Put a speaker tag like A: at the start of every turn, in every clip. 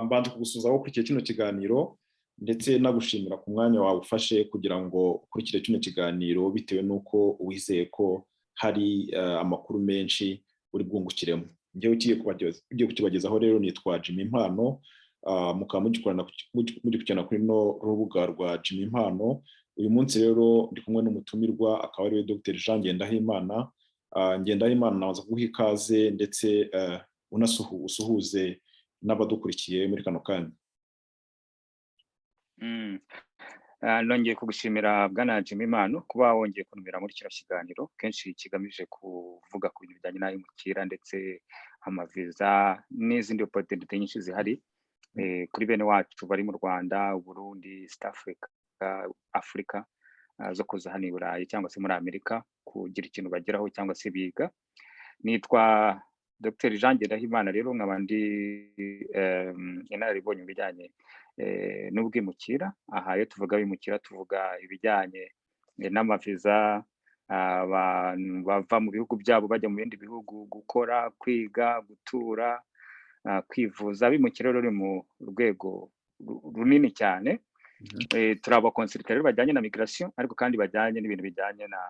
A: Mbanje kugusuza ko kuri kino kiganiro ndetse nagushimira ku mwanya wawe ufashe kugira ngo ukurikire kino kiganiro bitewe n'uko wizeye ko hari amakuru menshi uri bwungukiremo. Njyewe ugiye kukibagezaho rero nitwa Jimmy Impano, mukaba mugikurikirana kuri no rubuga rwa Jimmy Impano. Uyu munsi rero ndi kumwe n'umutumirwa akaba ari we Dr. Jean Ngendahimana. Ngendahimana naza kuguha ikaze ndetse usuhuze n'abadukurikiye muri kano kanya.
B: Nongeye kugushimira bwana Jimmy Impano kuba wongeye kuntumira muri kino kiganiro kenshi kigamije kuvuga ku bintu bijyanye n'abimukira ndetse amaviza n'izindi opportunity nyinshi zihari kuri bene wacu bari mu Rwanda, Burundi, East Africa zo kuza hano i Burayi cyangwa se muri Amerika kugira ikintu bageraho cyangwa se biga. Nitwa Dr. Jean Ngendahimana rero nkaba ndi inararibonye mu bijyanye n'ubwimukira. Aha iyo tuvuga abimukira tuvuga ibijyanye n'amaviza, abantu bava mu bihugu byabo bajya mu bindi bihugu gukora, kwiga, gutura, kwivuza. Abimukira rero mu rwego runini cyane. Turi abakonsulta rero bajyanye na migration ariko kandi bajyanye n'ibintu bijyanye na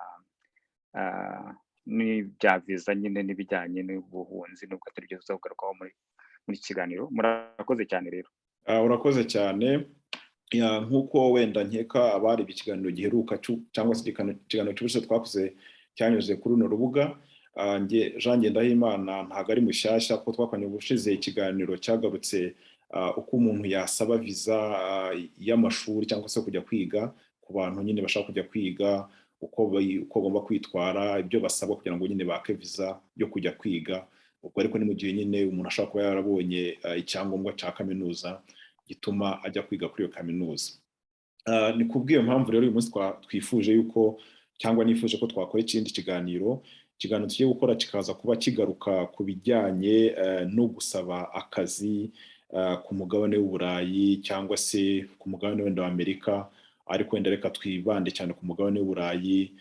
B: n'ibya viza nyine n'ibijyanye n'ubuhunzi, nubwo atari byo tuzavugaho muri kiganiro. Murakoze cyane rero.
A: Urakoze cyane. Nk'uko wenda nkeka abari ikiganiro giheruka cyangwa se ikiganiro cy'ubushize twakoze cyanyuze kuri runo rubuga, Jean Ngendahimana ntabwo ari mushyashya kuko twakoranye ubushize ikiganiro cyagarutse uko umuntu yasaba viza y'amashuri cyangwa se kujya kwiga ku bantu nyine bashaka kujya kwiga, uko bagomba kwitwara, ibyo basaba kugira ngo nyine bake viza yo kujya kwiga. Ubwo ariko ni mu gihe nyine umuntu ashobora kuba yarabonye icyangombwa cya kaminuza gituma ajya kwiga kuri iyo kaminuza. Ni kubw'iyo mpamvu rero uyu munsi twifuje yuko cyangwa nifuje ko twakora ikindi kiganiro tugiye gukora kikaza kuba kigaruka ku bijyanye no gusaba akazi ku mugabane w'Uburayi cyangwa se ku mugabane wenda wa Amerika, ariko wenda reka twibande cyane ku mugabane w'Uburayi,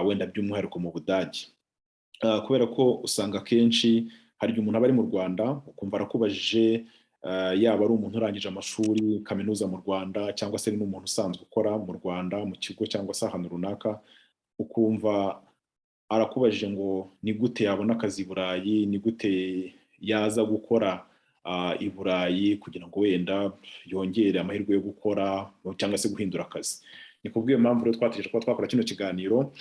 A: wenda by'umwihariko mu Budage. Kubera ko usanga kenshi hari igihe umuntu aba ari mu Rwanda ukumva arakubajije, yaba ari umuntu urangije amashuri kaminuza mu Rwanda cyangwa se n'umuntu usanzwe ukora mu Rwanda mu kigo cyangwa se ahantu runaka, ukumva arakubajije ngo ni gute yabona akazi i Burayi, ni gute yaza gukora i Burayi kugira ngo wenda yongere amahirwe yo gukora cyangwa se guhindura akazi. Ni kubw'iyo mpamvu rero twategereje ko twakora kino kiganiro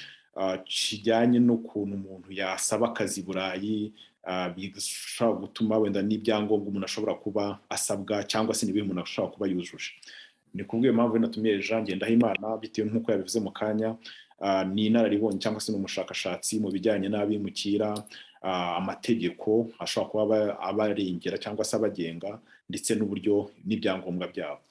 A: kijyanye n'ukuntu umuntu yasaba akazi i Burayi, bishobora gutuma wenda n'ibyangombwa umuntu ashobora kuba asabwa cyangwa se n'ibintu umuntu ashobora kuba yujuje. Ni kubw'iyo mpamvu natumiye Jean Ngendahimana bitewe nk'uko yabivuze mu kanya, ni inararibonye cyangwa se n'umushakashatsi mu bijyanye n'abimukira, amategeko ashobora kuba abarengera cyangwa se abagenga ndetse n'uburyo n'ibyangombwa byabo.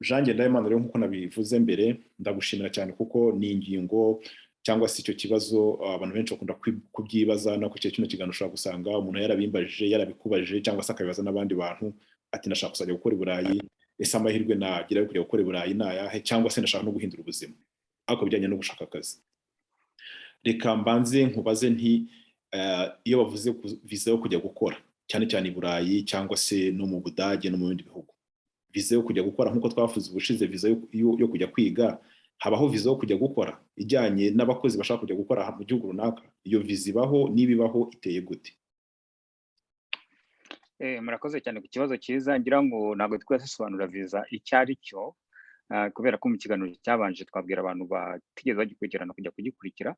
A: Jean Ngendahimana rero nk'uko nabivuze mbere, ndagushimira cyane kuko ni ingingo cyangwa se icyo kibazo abantu benshi bakunda kubyibaza, no kuri kino kiganiro ushobora gusanga umuntu yarabimbajije, yarabikubajije cyangwa se akabibaza n'abandi bantu ati ndashaka kuzajya gukora i Burayi, ese amahirwe nagira yo kujya gukora i Burayi ni ayahe, cyangwa se ndashaka no guhindura ubuzima ariko bijyanye no gushaka akazi. Reka mbanze nkubaze nti iyo bavuze viza yo kujya gukora cyane cyane i Burayi cyangwa se no mu Budage no mu bindi bihugu, viza yo kujya gukora nk'uko twavuze ubushize, viza yo kujya kwiga, habaho viza yo kujya gukora ijyanye n'abakozi bashaka kujya gukora mu gihugu runaka. Iyo viza ibaho, niba ibaho iteye gute?
B: Murakoze cyane ku kibazo cyiza. Ngira ngo ntabwo twasobanura viza icyo ari cyo kubera ko mu kiganiro cyabanje twabwira abantu batigeze bagikurikirana kujya kugikurikira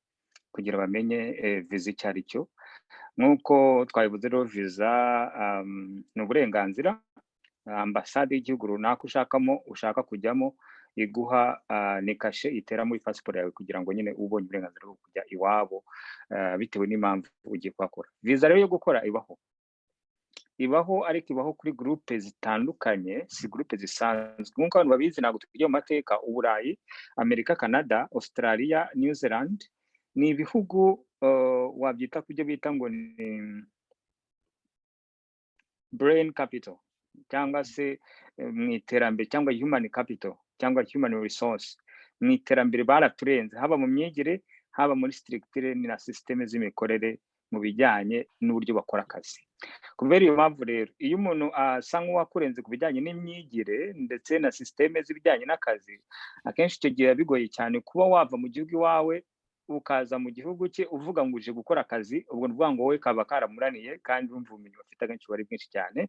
B: kugira bamenye viza icyo ari cyo. Nk'uko twabivuze rero, viza ni uburenganzira ambasade y'igihugu runaka ushaka kujyamo iguha ni kashe itera muri passport yawe kugira ngo nyine ubonye uburenganzira bwo kujya iwabo bitewe n'impamvu ugiye kwakora. Viza rero yo gukora ibaho ariko ibaho kuri groupe zitandukanye, si groupe zisanzwe. Nk'uko abantu babizi, ntabwo tujya mu mateka, Uburayi, Amerika, Kanada, Australia, New Zealand ni ibihugu wabyita kubyo bita ngo ni brain capital cyangwa se mu iterambere cyangwa human capital cyangwa human resource. Mu iterambere baraturenze, haba mu myigire, haba muri structure na systeme z'imikorere mu bijyanye n'uburyo bakora akazi. Kubera iyo mpamvu rero iyo umuntu asa nk'uwakurenze ku bijyanye n'imyigire ndetse na systeme z'ibijyanye n'akazi, akenshi icyo gihe bigoye cyane kuba wava mu gihugu iwawe ukaza mu gihugu cye uvuga ngo uje gukora akazi, ubwo ni ukuvuga ngo wowe kaba karamuraniye kandi wumva ubumenyi bafite akenshi bari bwinshi cyane.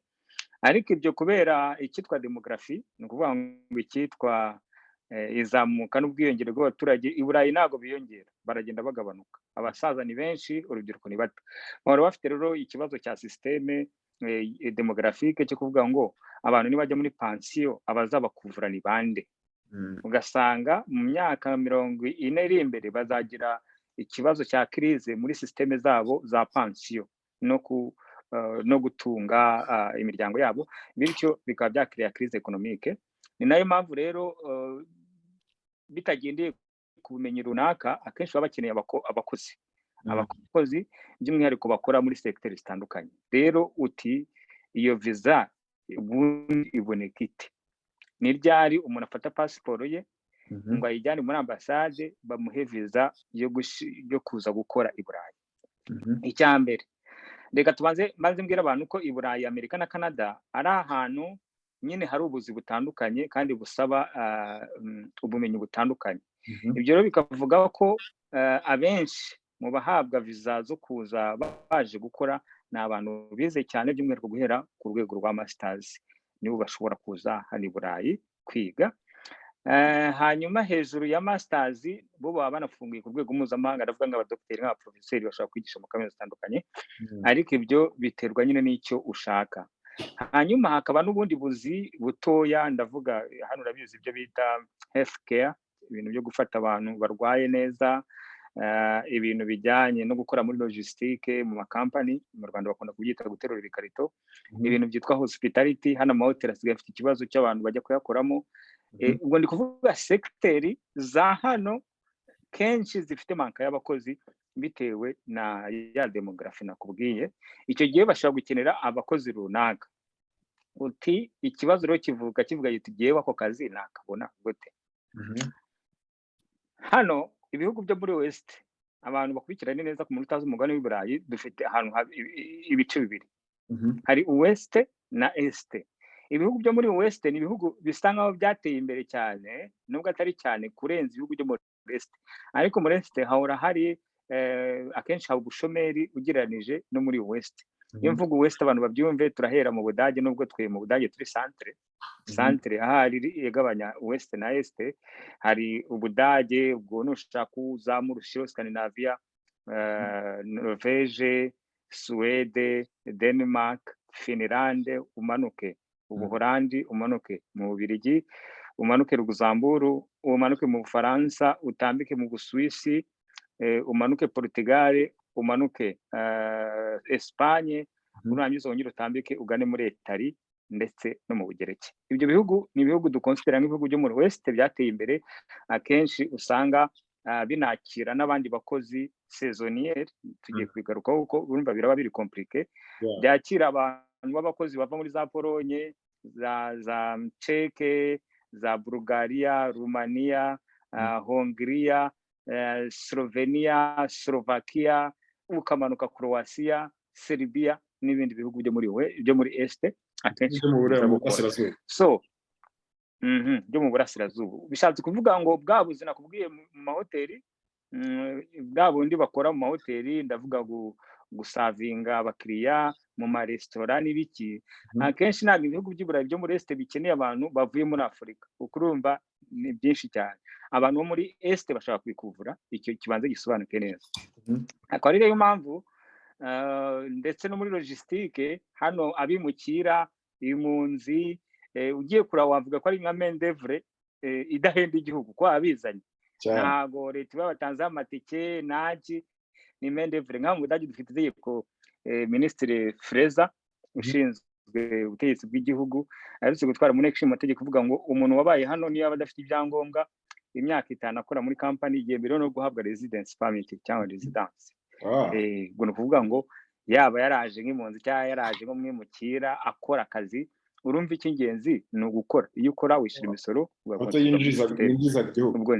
B: Ariko ibyo kubera icyitwa demografi, ni ukuvuga ngo icyitwa izamuka n'ubwiyongere bw'abaturage i Burayi ntabwo biyongera, baragenda bagabanuka. Abasaza ni benshi, urubyiruko ni bato. Bahora bafite rero ikibazo cya systeme demographique cyo kuvuga ngo abantu nibajya muri pansiyo abazabakuvura ni bande. Ugasanga mu myaka 40 iri imbere bazagira ikibazo cya crise muri systeme zabo za pansiyo no gutunga imiryango yabo, bityo bikaba byakiriya crise economique. Ni nayo mpamvu rero bitagendeye ku bumenyi runaka akenshi baba bakeneye abakozi by'umwihariko bakora muri secteur zitandukanye. Rero uti iyo visa ubundi iboneka ite? Ni ryari umuntu afata pasiporo ye ngo ayijyane muri ambasade bamuhe visa yo kuza gukora i Burayi? Icya mbere, reka tubanze maze mbwira abantu ko i Burayi, Amerika na Kanada ari ahantu nyine hari ubuzi butandukanye kandi busaba ubumenyi butandukanye. Ibyo rero bikavuga ko abenshi mu bahabwa visa zo kuza baje gukora ni abantu bize cyane, by'umwihariko guhera ku rwego rwa masters, nibo bashobora kuza hano i Burayi kwiga. Hanyuma hejuru ya masters bo baba banafunguye ku rwego mpuzamahanga, ndavuga nk'abadokiteri n'abaprofeseri bashobora kwigisha mu kaminuza zitandukanye, ariko ibyo biterwa nyine n'icyo ushaka. Hanyuma hakaba n'ubundi buzi butoya, ndavuga hano urabizi ibyo bita health care, ibintu byo gufata abantu barwaye neza, ibintu bijyanye no gukora muri logistique mu makampani, mu Rwanda bakunda kubyita guterura ibikarito, ibintu byitwa hospitality, hano amahoteli asigaye afite ikibazo cy'abantu bajya kuyakoramo. Ubwo ndi kuvuga sekiteri za hano kenshi zifite manka y'abakozi bitewe na ya demografi nakubwiye. Icyo gihe bashobora gukenera abakozi runaka. Uti ikibazo rero kivuga tugiyeho ako kazi nakabona gute? Hano ibihugu byo muri West, abantu bakurikiranye neza ku muntu utazi umugani w'i Burayi, dufite ahantu ibice bibiri, hari West na Est. Ibihugu byo muri West ni ibihugu bisa nkaho byateye imbere cyane, nubwo atari cyane kurenza ibihugu byo muri Est, ariko muri Est hahora hari akenshi haba ubushomeri ugereranije no muri West. Iyo mvuga West abantu babyumve, turahera mu Budage, nubwo twe mu Budage turi centre ahari yegabanya West na Est. Hari Ubudage, ubwo nushaka kuzamura ushiro Scandinavia, Norvege, Suwede, Denmark, Finland, umanuke Ubuholandi, umanuke mu Bubiligi, umanuke Luxembourg, umanuke mu Bufaransa, utambike mu Busuwisi, umanuke Portugal, umanuke Espagne, urangiza wongere utambike ugane muri Italy ndetse no mu Bugereki. Ibyo bihugu ni ibihugu dukonsidera nk'ibihugu byo muri West byateye imbere, akenshi usanga binakira n'abandi bakozi saisonnier. Tugiye kubigarukaho kuko urumva biraba biri compliqué. Byakira abantu b'abakozi bava muri za Polonye, za Czech, za Bulgaria, Romania, Hongria, Slovenia, Slovakia, ukamanuka Croatia, Serbia n'ibindi bihugu byo muri Est akenshi byo mu burasirazuba. Bishatse kuvuga ngo bwa buzi nakubwiye mu mahoteli, bwa bundi bakora mu mahoteli, ndavuga gusavinga abakiriya mu maresitora n'ibiki, akenshi ntabwo ibihugu by'Iburayi byo muri Est bikeneye abantu bavuye muri Afurika, kuko urumva ni byinshi cyane. Abantu bo muri Est bashaka kwikuvura, icyo kibanza gisobanuke neza. Akaba ari rero mpamvu ndetse no muri logistique hano abimukira, impunzi, ugiye kuraba wavuga ko ari nka main d'œuvre idahenda igihugu ko abizanye. Ntago leta babatanze amatike naki, ni main d'œuvre. Nka mu Budage dufite itegeko Ministre Freza ushinzwe ubutegetsi bw'igihugu aretse gutwara mu nteko ishinga amategeko kuvuga ngo umuntu wabaye hano niyo aba adafite ibyangombwa imyaka 5 akora muri company igihe mbere no guhabwa residence permit cyangwa residence. Ubwo kuvuga ngo yaba yaraje nk'impunzi cyangwa yaraje nko mwimukira akora akazi, urumva icy'ingenzi ni ugukora. Iyo ukora wishyura imisoro
A: yinjiza igihugu.
B: Ubwo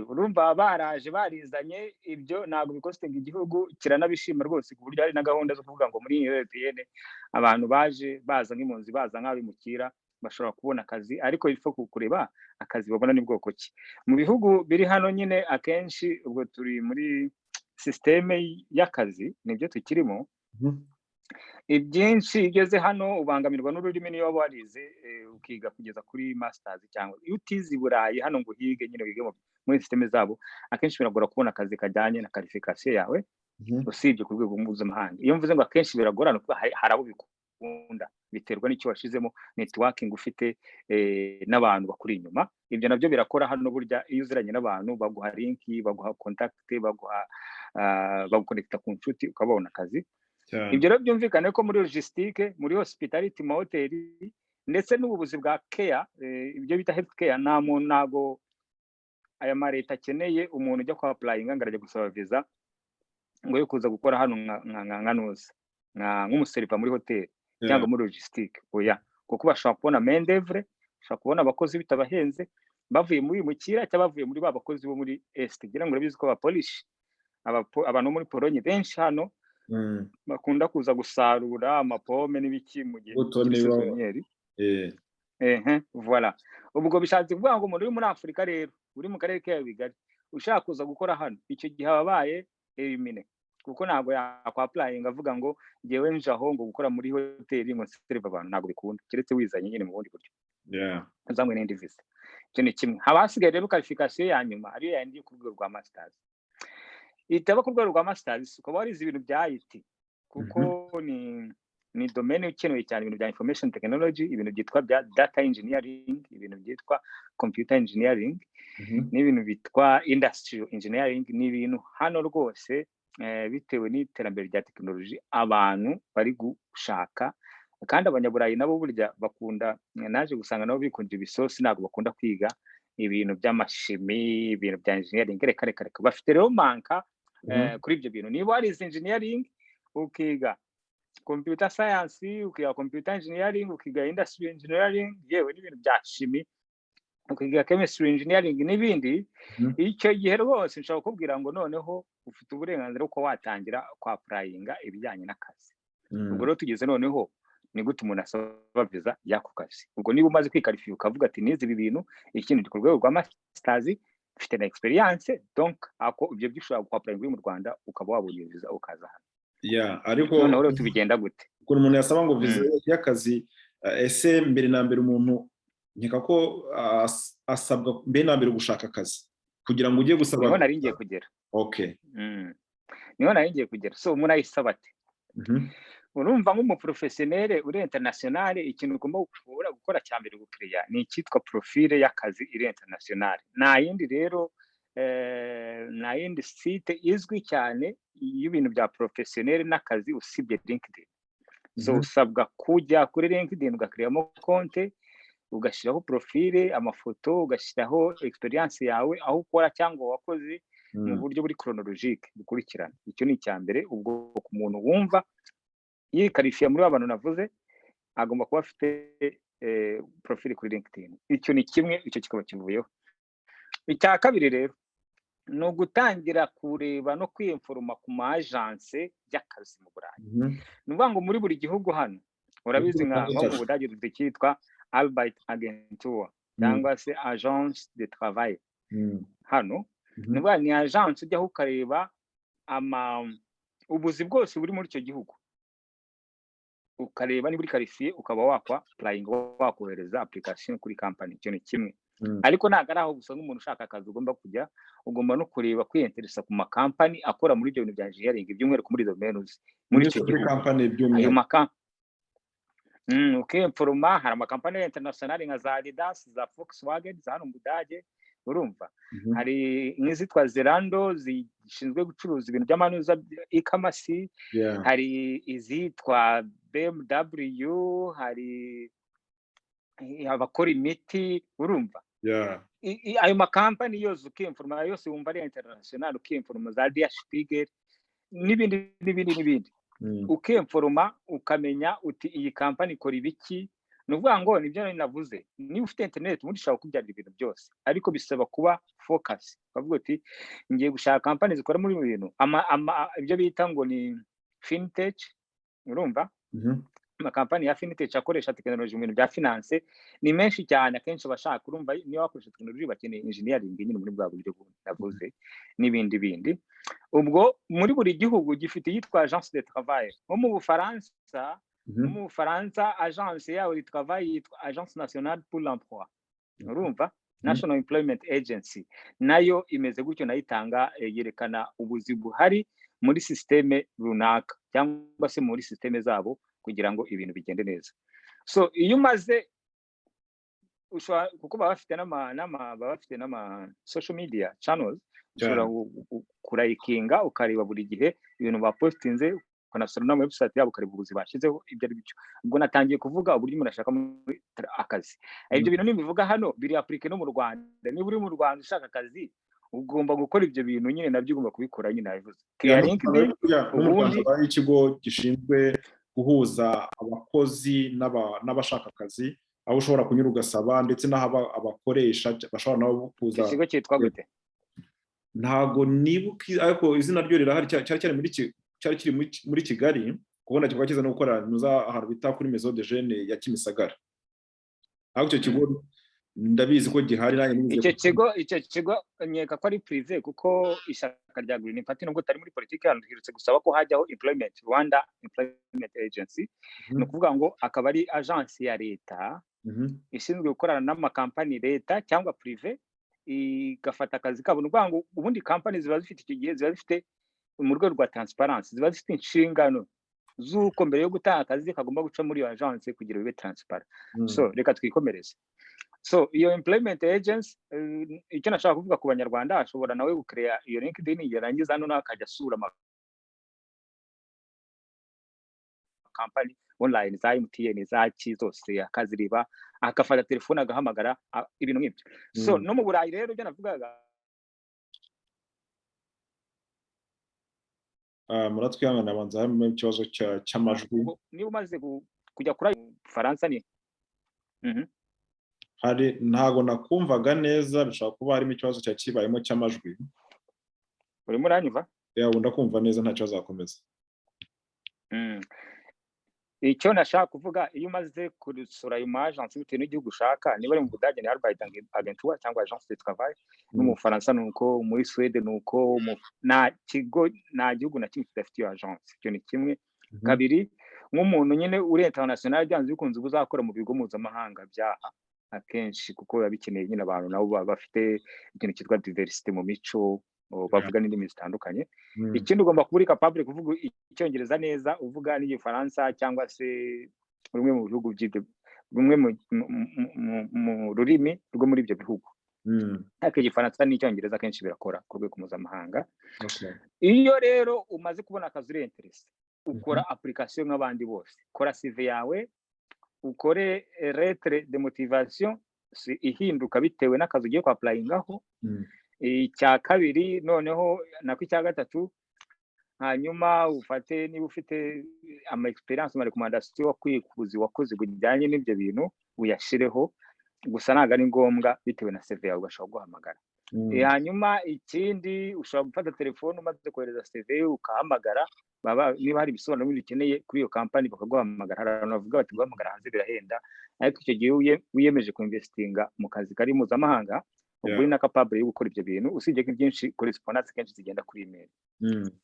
B: urumva baraje barizanye ibyo ntabwo bikostinga igihugu kiranabishima rwose ku buryo hari na gahunda zo kuvuga ngo muri European abantu baje baza nk'impunzi baza nk'abimukira bashobora kubona akazi ariko ifo kureba akazi babona ni bwoko ki mu bihugu biri hano nyine akenshi ubwo turi muri systeme y'akazi nibyo tukirimo ibyinshi igeze hano ubangamirwa n'ururimi niyo waba warize ukiga kugeza kuri masters cyangwa iyo utize i Burayi hano ngo uhige nyine wige muri systeme zabo akenshi biragora kubona akazi kajyanye na qualification yawe usibye ku rwego mpuzamahanga iyo mvuze ngo akenshi biragorana kuko hari abo bikunda biterwa n'icyo washizemo networking ufite n'abantu bakuri inyuma ibyo nabyo birakora hano burya iyo uziranye n'abantu baguha link baguha contact baguconnecta ku nshuti ukabona akazi ibyo rero byumvikane ko muri logistique muri hospitality mu hoteli ndetse n'ubuvuzi bwa care ibyo bita health care ntago aya mareta akeneye umuntu ujya kwa applying ngaraje gusaba visa ngo yo kuza gukora hano nk'umuseriva muri hoteli cyangwa muri logistique oya kuko bashaka kubona main d'œuvre bashaka kubona abakozi bitabahenze bavuye muri mukira cyangwa bavuye muri babakozi bo muri est ngira ngo urabizi ko abapolish abantu muri Pologne benshi hano bakunda kuza gusarura amapome n'ibiki mu gihe cy'isezoniyeri voilà ubwo bishatse kuvuga ngo umuntu uri muri Afrika rero uri mu karere ka Bigari ushaka kuza gukora hano icyo gihe ababaye elimine kuko ntago yakwa applying avuga ngo ngewe nje aho ngo gukora muri hoteli ngo serve abantu ntago bikunda keretse wizanye nyine mu bundi buryo azamwe n'indi visa icyo ni kimwe habasigaye rero qualification ya nyuma ariyo yandi ku rwego rwa masters itaba ku rwego rwa masters ukaba warize ibintu bya IT kuko ni domaine ikenewe cyane ibintu bya information technology ibintu byitwa bya data engineering ibintu byitwa computer engineering n'ibintu bitwa industrial engineering n'ibintu hano rwose bitewe n'iterambere rya technology abantu bari gushaka kandi abanyaburayi nabo burya bakunda naje gusanga nabo bikundira ibisosi ntabwo bakunda kwiga ibintu by'amashimi ibintu bya engineering reka bafite rero manka kuri ibyo bintu niba warize engineering ukiga computer science ukiga computer engineering ukiga industrial engineering yewe n'ibintu bya shimi ukiga chemistry engineering n'ibindi icyo gihe rwose nshaka kubwira ngo noneho ufite uburenganzira uko watangira kwa applyinga ibijyanye n'akazi ubwo rero tugeze noneho ni gute umuntu asaba visa y'ako kazi ubwo niba umaze kwikarifiya ukavuga ati nize ibi bintu ikindi ku rwego rwa masters ufite na experience donc ako ibyo byushobora kwa applyinga mu Rwanda ukaba wabonye visa ukaza hano
A: ariko
B: noneho rero tubigenda gute
A: ukuntu umuntu yasaba ngo visa y'akazi ese mbere na mbere umuntu nkeka ko asabwa mbere na mbere gushaka akazi kugira ngo ujye gusaba
B: niho nari ngiye kugera niho nari ngiye kugera so umuntu ayisaba ate urumva nk'umuprofessionnel uri international ikintu ugomba gukora cya mbere gukiriya ni icyitwa profile y'akazi iri international nta yindi rero nta yindi site izwi cyane y'ibintu bya professionnel n'akazi usibye LinkedIn so usabwa kujya kuri LinkedIn ugakiriyamo konte ugashyiraho profile amafoto ugashyiraho experience yawe aho ukora cyangwa wakoze mu buryo buri chronologique bukurikirana icyo ni icya mbere ubwo ku muntu wumva yikarifiya muri abantu navuze agomba kuba afite profile kuri LinkedIn icyo ni kimwe icyo kikaba kivuyeho icya kabiri rero no gutangira kureba no kwiyinforma ku agence y'akazi mu Burayi nuvuga ngo muri buri gihugu hano urabizi nka mu Budage dufite cyitwa Arbeit Agentur cyangwa se Agence de Travail hano nuvuga ni agence ujyaho ukareba ubuzi bwose buri muri icyo gihugu ukareba niba uri qualifié ukaba wakwa applying wakohereza application kuri company icyo ni kimwe ariko ntago ari aho gusa nk'umuntu ushaka akazi ugomba no kureba kwiyinteresa ku makampani akora muri ibyo bintu bya engineering by'umwihariko muri domaine muri icyo gihugu ayo makampani ukiyinforma hari amakampani international nka za Adidas za Volkswagen za hano mu Budage urumva hari nk'izitwa Zalando zishinzwe gucuruza ibintu by'amanuza e-commerce hari izitwa BMW hari abakora imiti urumva ayo makampani yose ukiyinforma yose wumva ari international ukiyinforma za Der Spiegel n'ibindi ukiyinforma ukamenya uti iyi company ikora ibiki nuvuga ngo nibyo navuze, niba ufite internet ubundi ushobora kubyarira ibintu byose, ariko bisaba kuba focus, bavuga ati ngiye gushaka company zikora muri ibintu ibyo bita ngo ni fintech, urumva amakampani ya fintech akoresha tekinoloji mu bintu bya finance ni menshi cyane, akenshi bashaka urumva niyo wakoresha tekinoloji bakeneye engineering nyine muri bwa buryo navuze n'ibindi bindi. Ubwo muri buri gihugu gifite yitwa agence de travail, nko mu Bufaransa agence yawe de travail yitwa agence nationale pour l'emploi, urumva National Employment Agency, nayo imeze gutyo, nayo itanga yerekana ubuzi buhari muri systeme runaka cyangwa se muri systeme zabo kugira ngo ibintu bigende neza. So iyo umaze kuko baba bafite n'ama social media channels, ushobora kurayikinga ukareba buri gihe ibintu bapostinze, ukanasura na website yabo ukareba ubuzi bashizeho ibyo ari byo. Ubwo natangiye kuvuga uburyo umuntu ashaka akazi. Ibyo bintu nibivuga hano biri applique no mu Rwanda. Niba uri mu Rwanda ushaka akazi ugomba gukora ibyo bintu nyine, nabyo ugomba kubikora nyine nabivuze.
A: Ubundi ikigo gishinzwe guhuza abakozi n'abashaka akazi, aho ushobora kunyura ugasaba, ndetse n'aho abakoresha bashobora nabo kuza.
B: Ikigo cyitwa gute?
A: Ntago nibuka, ariko izina ryo rirahari, cyari kiri muri Kigali, kubona kivuga kiza no gukora ahantu bita kuri Maison de Jeunes ya Kimisagara. Aho icyo kigo ndabizi ko gihari nanjye.
B: Icyo kigo nyeka ko ari privé, kuko ishyaka rya Green Party nubwo tari muri politiki yandikirutse gusaba ko hajyaho Employment Rwanda Employment Agency, no kuvuga ngo akaba ari agence ya leta ishinzwe gukorana n'amakampani leta cyangwa privé, igafata akazi kabo. No kuvuga ngo ubundi company ziba zifite icyo gihe, ziba zifite mu rwego rwa transparency, ziba zifite inshingano z'uko mbere yo gutanga akazi kagomba guca muri iyo agence kugira bibe transparent. So reka twikomereze. So iyo employment agency, icyo nashaka kuvuga ku banyarwanda, ashobora nawe gucreate iyo LinkedIn, yarangiza hano nakajya asura company online za MTN za zose akaziriba, akafata telefone agahamagara ibintu nk'ibyo. So no mu Burayi rero byo navugaga,
A: muratwihangana abanza harimo ikibazo cy'amajwi.
B: Niba umaze kujya kuri Faransa ni
A: hari ntago nakumvaga neza, bishobora kuba harimo ikibazo kibayemo cy'amajwi.
B: Urimo uranyumva?
A: Yawe ndakumva neza, nta kibazo akomeza.
B: Icyo nashaka kuvuga, iyo umaze kurusura ayo agence bitewe n'igihugu ushaka, niba ari mu Budage ni Arbeitsagentur cyangwa agence de travail, no mu Faransa nuko, muri Swede nuko, nta gihugu na kimwe kidafite iyo agence. Icyo ni kimwe. Kabiri, nk'umuntu nyine uri international byanze bikunze uzakora mu bigo mpuzamahanga byaha akenshi, kuko biba bikeneye nyine abantu nabo bafite ikintu cyitwa diversity mu mico, bavuga n'indimi zitandukanye. Ikindi ugomba kuba uri capable kuvuga icyongereza neza, uvuga n'igifaransa cyangwa se rumwe mu bihugu rumwe mu rurimi rwo muri ibyo bihugu. Ariko igifaransa n'icyongereza kenshi birakora ku rwego mpuzamahanga. Iyo rero umaze kubona akazi uri interest, ukora application nk'abandi bose, kora CV yawe, ukore lettre de motivation ihinduka bitewe n'akazi ugiye kwapplyingaho. Icya kabiri noneho nako icya gatatu, hanyuma ufate niba ufite ama experience ma recommendation wakwikuzi wakoze bijyanye n'ibyo bintu uyashireho, gusa ntago ari ngombwa bitewe na CV yawe ugashobora guhamagara. Hanyuma ikindi, ushobora gufata telefone umaze kohereza CV ukahamagara, niba hari ibisobanuro bindi ukeneye kuri iyo company bakaguhamagara. Hari abantu bavuga bati guhamagara hanze birahenda, ariko icyo gihe wiyemeje kuinvestinga mu kazi kari mpuzamahanga, ubwo uri na capable yo gukora ibyo bintu, usibye ko ibyinshi correspondence kenshi zigenda kuri email.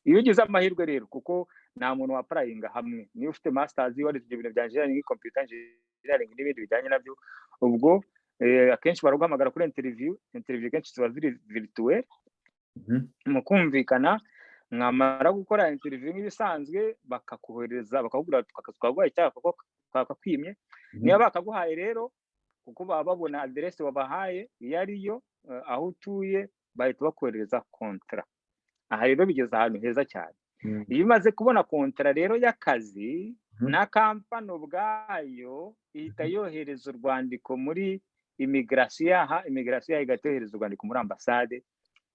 B: Iyo ugize amahirwe rero, kuko nta muntu waprayinga hamwe, niba ufite masters warize ibyo bintu bya engineering, computer engineering n'ibindi bijyanye nabyo, ubwo akenshi baraguhamagara kuri interview kenshi ziba ziri virtuel, mukumvikana, mwamara gukora interview nk'ibisanzwe bakakohereza, bakakubwira twakaguhaye cyangwa twakakwimye. Niba bakaguhaye rero, kuko baba babona adresse wabahaye iyo ariyo, aho utuye, bahita bakohereza contrat. Aha rero bigeze ahantu heza cyane. Iyo umaze kubona contrat rero y'akazi, na company ubwayo ihita yohereza urwandiko muri immigration igatohereza urwandiko muri ambassade,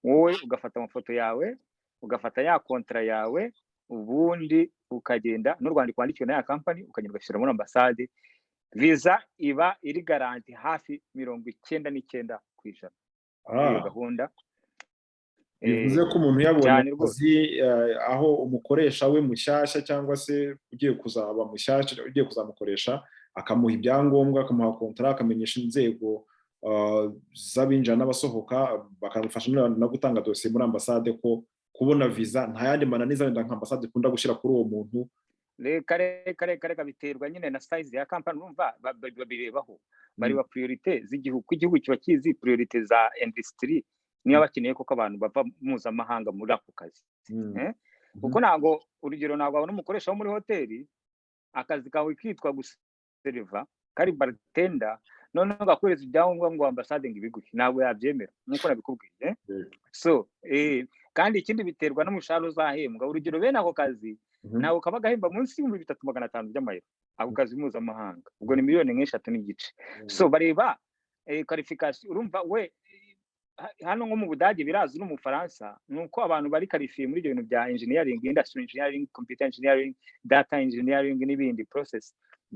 B: wowe ugafata amafoto yawe, ugafata ya contrat yawe, ubundi ukagenda n'urwandiko wandikiwe na ya company ukagenda ugashyira muri ambassade. visa iba iri garanti hafi 99%. Iyo gahunda
A: bivuze ko umuntu yabonye
B: cyane rwose.
A: akazi aho umukoresha we mushyashya cyangwa se ugiye kuzaba mushyashya ugiye kuzamukoresha akamuha ibyangombwa, akamuha kontara, akamenyesha inzego z'abinjira n'abasohoka, bakamufasha no gutanga dosiye muri ambasade ko kubona visa nta yandi mananiza wenda nka ambasade ikunda gushyira kuri uwo muntu.
B: Reka biterwa nyine na size ya company, urumva babirebaho bareba priorite z'igihugu, igihugu kiba kizi priorite za industry niyo bakeneye koko abantu bava mpuzamahanga muri ako kazi. Kuko ntabwo urugero ntabwo abona umukoresha wo muri hoteli akazi kawe kitwa guseriva kari bartender none ngakoreza ibyangombwa ngo ambasade ngo ibiguhe, ntabwo yabyemera nkuko nabikubwiye. So kandi ikindi biterwa n'umushahara uzahembwa. Urugero bene ako kazi ntabwo kaba gahemba munsi y'ibihumbi 3500 by'amayero, ako kazi mpuzamahanga ubwo ni miliyoni nk'eshatu n'igice. So bareba qualification, urumva we hano nko mu Budage birazi no mu Faransa nuko abantu bari qualifié muri ibyo bintu bya engineering, industry engineering, computer engineering, data engineering n'ibindi process,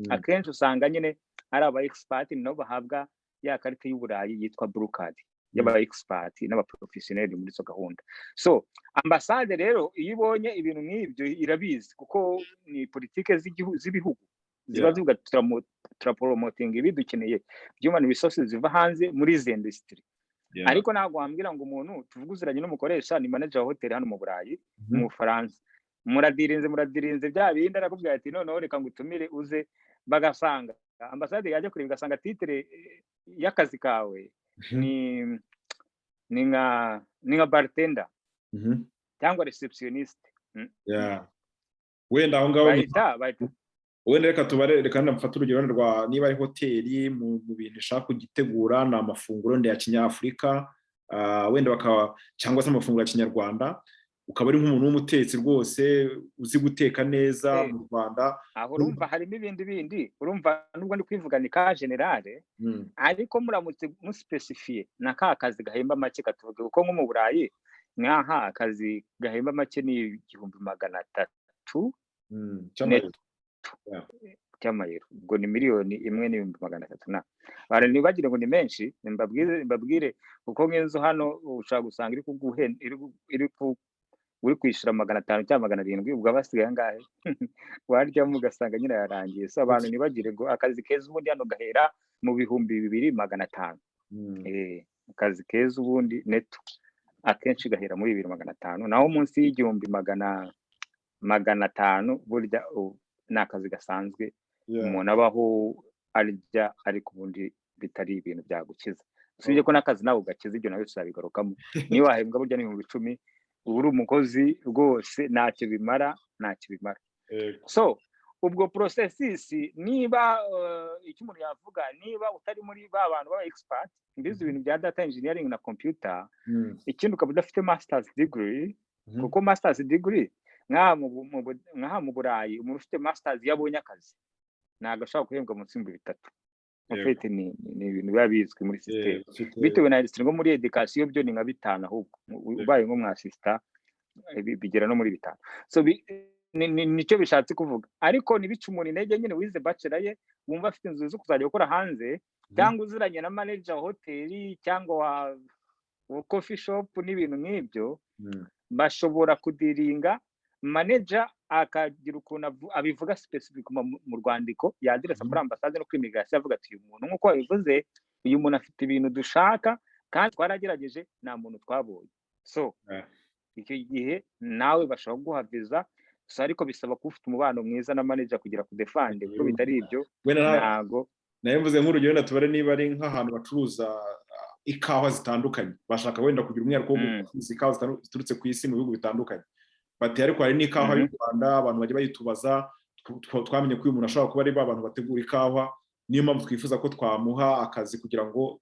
B: akenshi usanga nyine ari aba expert nabo bahabwa ya karite y'Uburayi yitwa blue card y'aba expert n'aba professionnel muri so gahunda. So ambasade rero iyo ibonye ibintu nk'ibyo irabizi kuko ni politike z'ibihugu ziba zivuga turapromoting ibidukeneye human resources ziva hanze muri izi industry. Ariko ntabwo wambwira ngo umuntu tuvuguziranye n'umukoresha ni manager wa hotel hano mu Burayi mu Faransa, muradirinze bya bindi arakubwira ati noneho reka ngutumire uze, bagasanga ambasade yaje kureba igasanga titre y'akazi kawe ni nka bartender cyangwa receptionist.
A: Wenda aho ngaho wenda reka ndamfata urugero rwa niba ari hoteli mu bintu ishaka kugitegura na amafunguro ya kinyafurika, wenda cyangwa se amafunguro ya kinyarwanda, ukaba ari nk'umuntu w'umutetsi rwose uzi guteka neza mu Rwanda.
B: Aho urumva harimo ibindi urumva nubwo ndi kwivuga ni ka generale, ariko muramutse muspecifiye na ka kazi gahemba make katuvuge kuko nko mu Burayi nkaha akazi gahemba make ni 300 cy'amayero, ubwo ni miliyoni 1,300,000. Bara nibagire ngo ni menshi, mbabwire kuko nk'inzu hano ushaka gusanga iri kuguhe uri kwishura 500 cyangwa 700, ubwo abasigaye angahe warya mugasanga nyine yarangiye. So abantu nibagire ngo akazi keza ubundi hano gahera mu 2,500. Akazi keza ubundi neto akenshi gahera muri 2,500, naho munsi y'1,500 burya nakazi gasanzwe umuntu abaho arya, ariko ubundi bitari ibintu byagukiza. Usibye ko nakazi nawe ugakiza, ibyo nawe tuzabigarukamo. Niyo wahembwa burya ni 10,000 uri umukozi rwose ntacyo bimara. So ubwo processes niba icyo umuntu yavuga, niba utari muri ba bantu baba expert mbizi ibintu bya data engineering na computer, ikindi ukaba udafite masters degree, kuko masters degree nka mu Burayi umuntu ufite masters yabonye akazi ntabwo ashobora guhembwa munsi y'ibihumbi 3. Ufite ni ibintu biba bizwi muri system, bitewe na industry ngo muri education byo ni nka 5 ahubwo ubaye nko mwasista bigera no muri 5. So nicyo bishatse kuvuga, ariko nibica umuntu intege nyine wize bachelor ye wumva afite inzu zo kuzajya gukora hanze, cyangwa uziranye na manager hoteli cyangwa wa coffee shop n'ibintu nk'ibyo, bashobora kudiringa manager akagira ukuntu abivuga specific mu rwandiko yadiresa kuri ambasade no kuri immigration, avuga ati uyu muntu nkuko yabivuze, uyu muntu afite ibintu dushaka kandi twaragerageje nta muntu twabonye. So icyo gihe nawe bashobora guha visa, ariko bisaba ko ufite umubano mwiza na manager kugira ku defend, kuko bitari ibyo ntago.
A: Nayevuze nk'urugero wenda tubare niba ari nk'ahantu bacuruza ikawa zitandukanye, bashaka wenda kugira umwihariko wo gucuruza ikawa ziturutse ku isi mu bihugu bitandukanye, bati ariko hari n'ikawa y'u Rwanda abantu bajya bayitubaza, twamenye ko uyu muntu ashobora kuba ari abantu bategura ikawa, niyo mpamvu twifuza ko twamuha akazi kugira ngo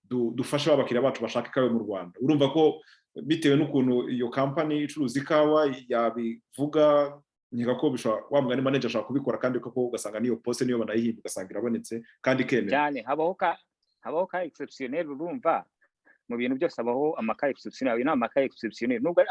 A: dufashe abakiriya bacu bashaka ikawa mu Rwanda. Urumva ko bitewe n'ukuntu iyo company icuruza ikawa yabivuga, nkeka ko wa mugani manager ashaka kubikora, kandi koko ugasanga niyo poste niyo banayihinda ugasanga irabonetse kandi kemera
B: cyane. Habaho ka exceptionnel, urumva mu bintu byose habaho amaka exceptionnel, ayo ni amaka exceptionnel, nubwo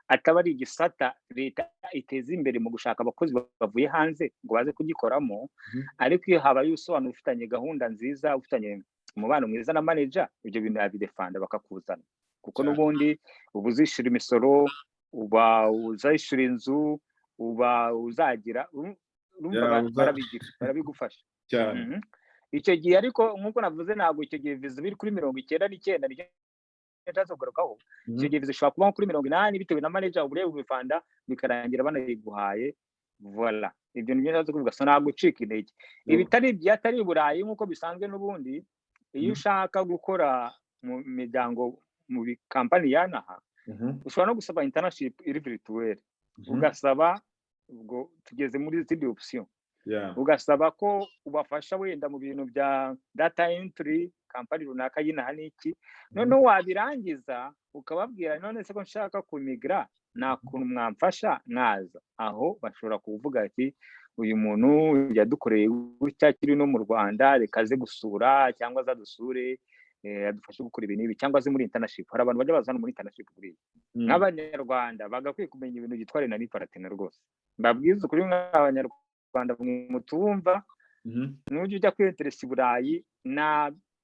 B: ataba ari igisata leta iteza imbere mu gushaka abakozi bavuye hanze ngo baze kugikoramo, ariko iyo habaye usobanura ufitanye gahunda nziza, ufitanye umubano mwiza na manager, ibyo bintu yabidefanda bakakuzana, kuko n'ubundi uba uzishyura imisoro, uba uzishyura inzu, uba uzagira barabigira, barabigufasha
A: cyane.
B: icyo gihe. Ariko nk'uko navuze, ntabwo icyo gihe viza biri kuri 99 nicyo kugarukaho. Icyo gihe viza ishobora kubaho kuri 80 bitewe na manager uburebe ubifanda, bikarangira banayiguhaye. Voilà, ibyo nibyo ndaza kuvuga, so ntabwo ucika intege. Atari Burayi nk'uko bisanzwe n'ubundi, iyo ushaka gukora mu miryango mu kampani yanaha, ushobora no gusaba internship iri virtuel, ugasaba, ubwo tugeze muri zindi option, ugasaba ko ubafasha wenda mu bintu bya data entry, kampani runaka yinaha n'iki, noneho wabirangiza ukababwira none se ko nshaka kumigra, nta kuntu mwamfasha mwaza. Aho bashobora kuvuga ati uyu muntu yadukoreye gutya kiri no mu Rwanda, reka aze gusura cyangwa azadusure, adufashe gukora ibintu ibi, cyangwa aze muri internship. Hari abantu bajya bazana muri internship buriya nk'Abanyarwanda bagakwiye kumenya ibintu byitware na n'iparatene rwose. Mbabwiza ukuri nk'Abanyarwanda mutumva, n'ujya ujya kwinteresa i Burayi,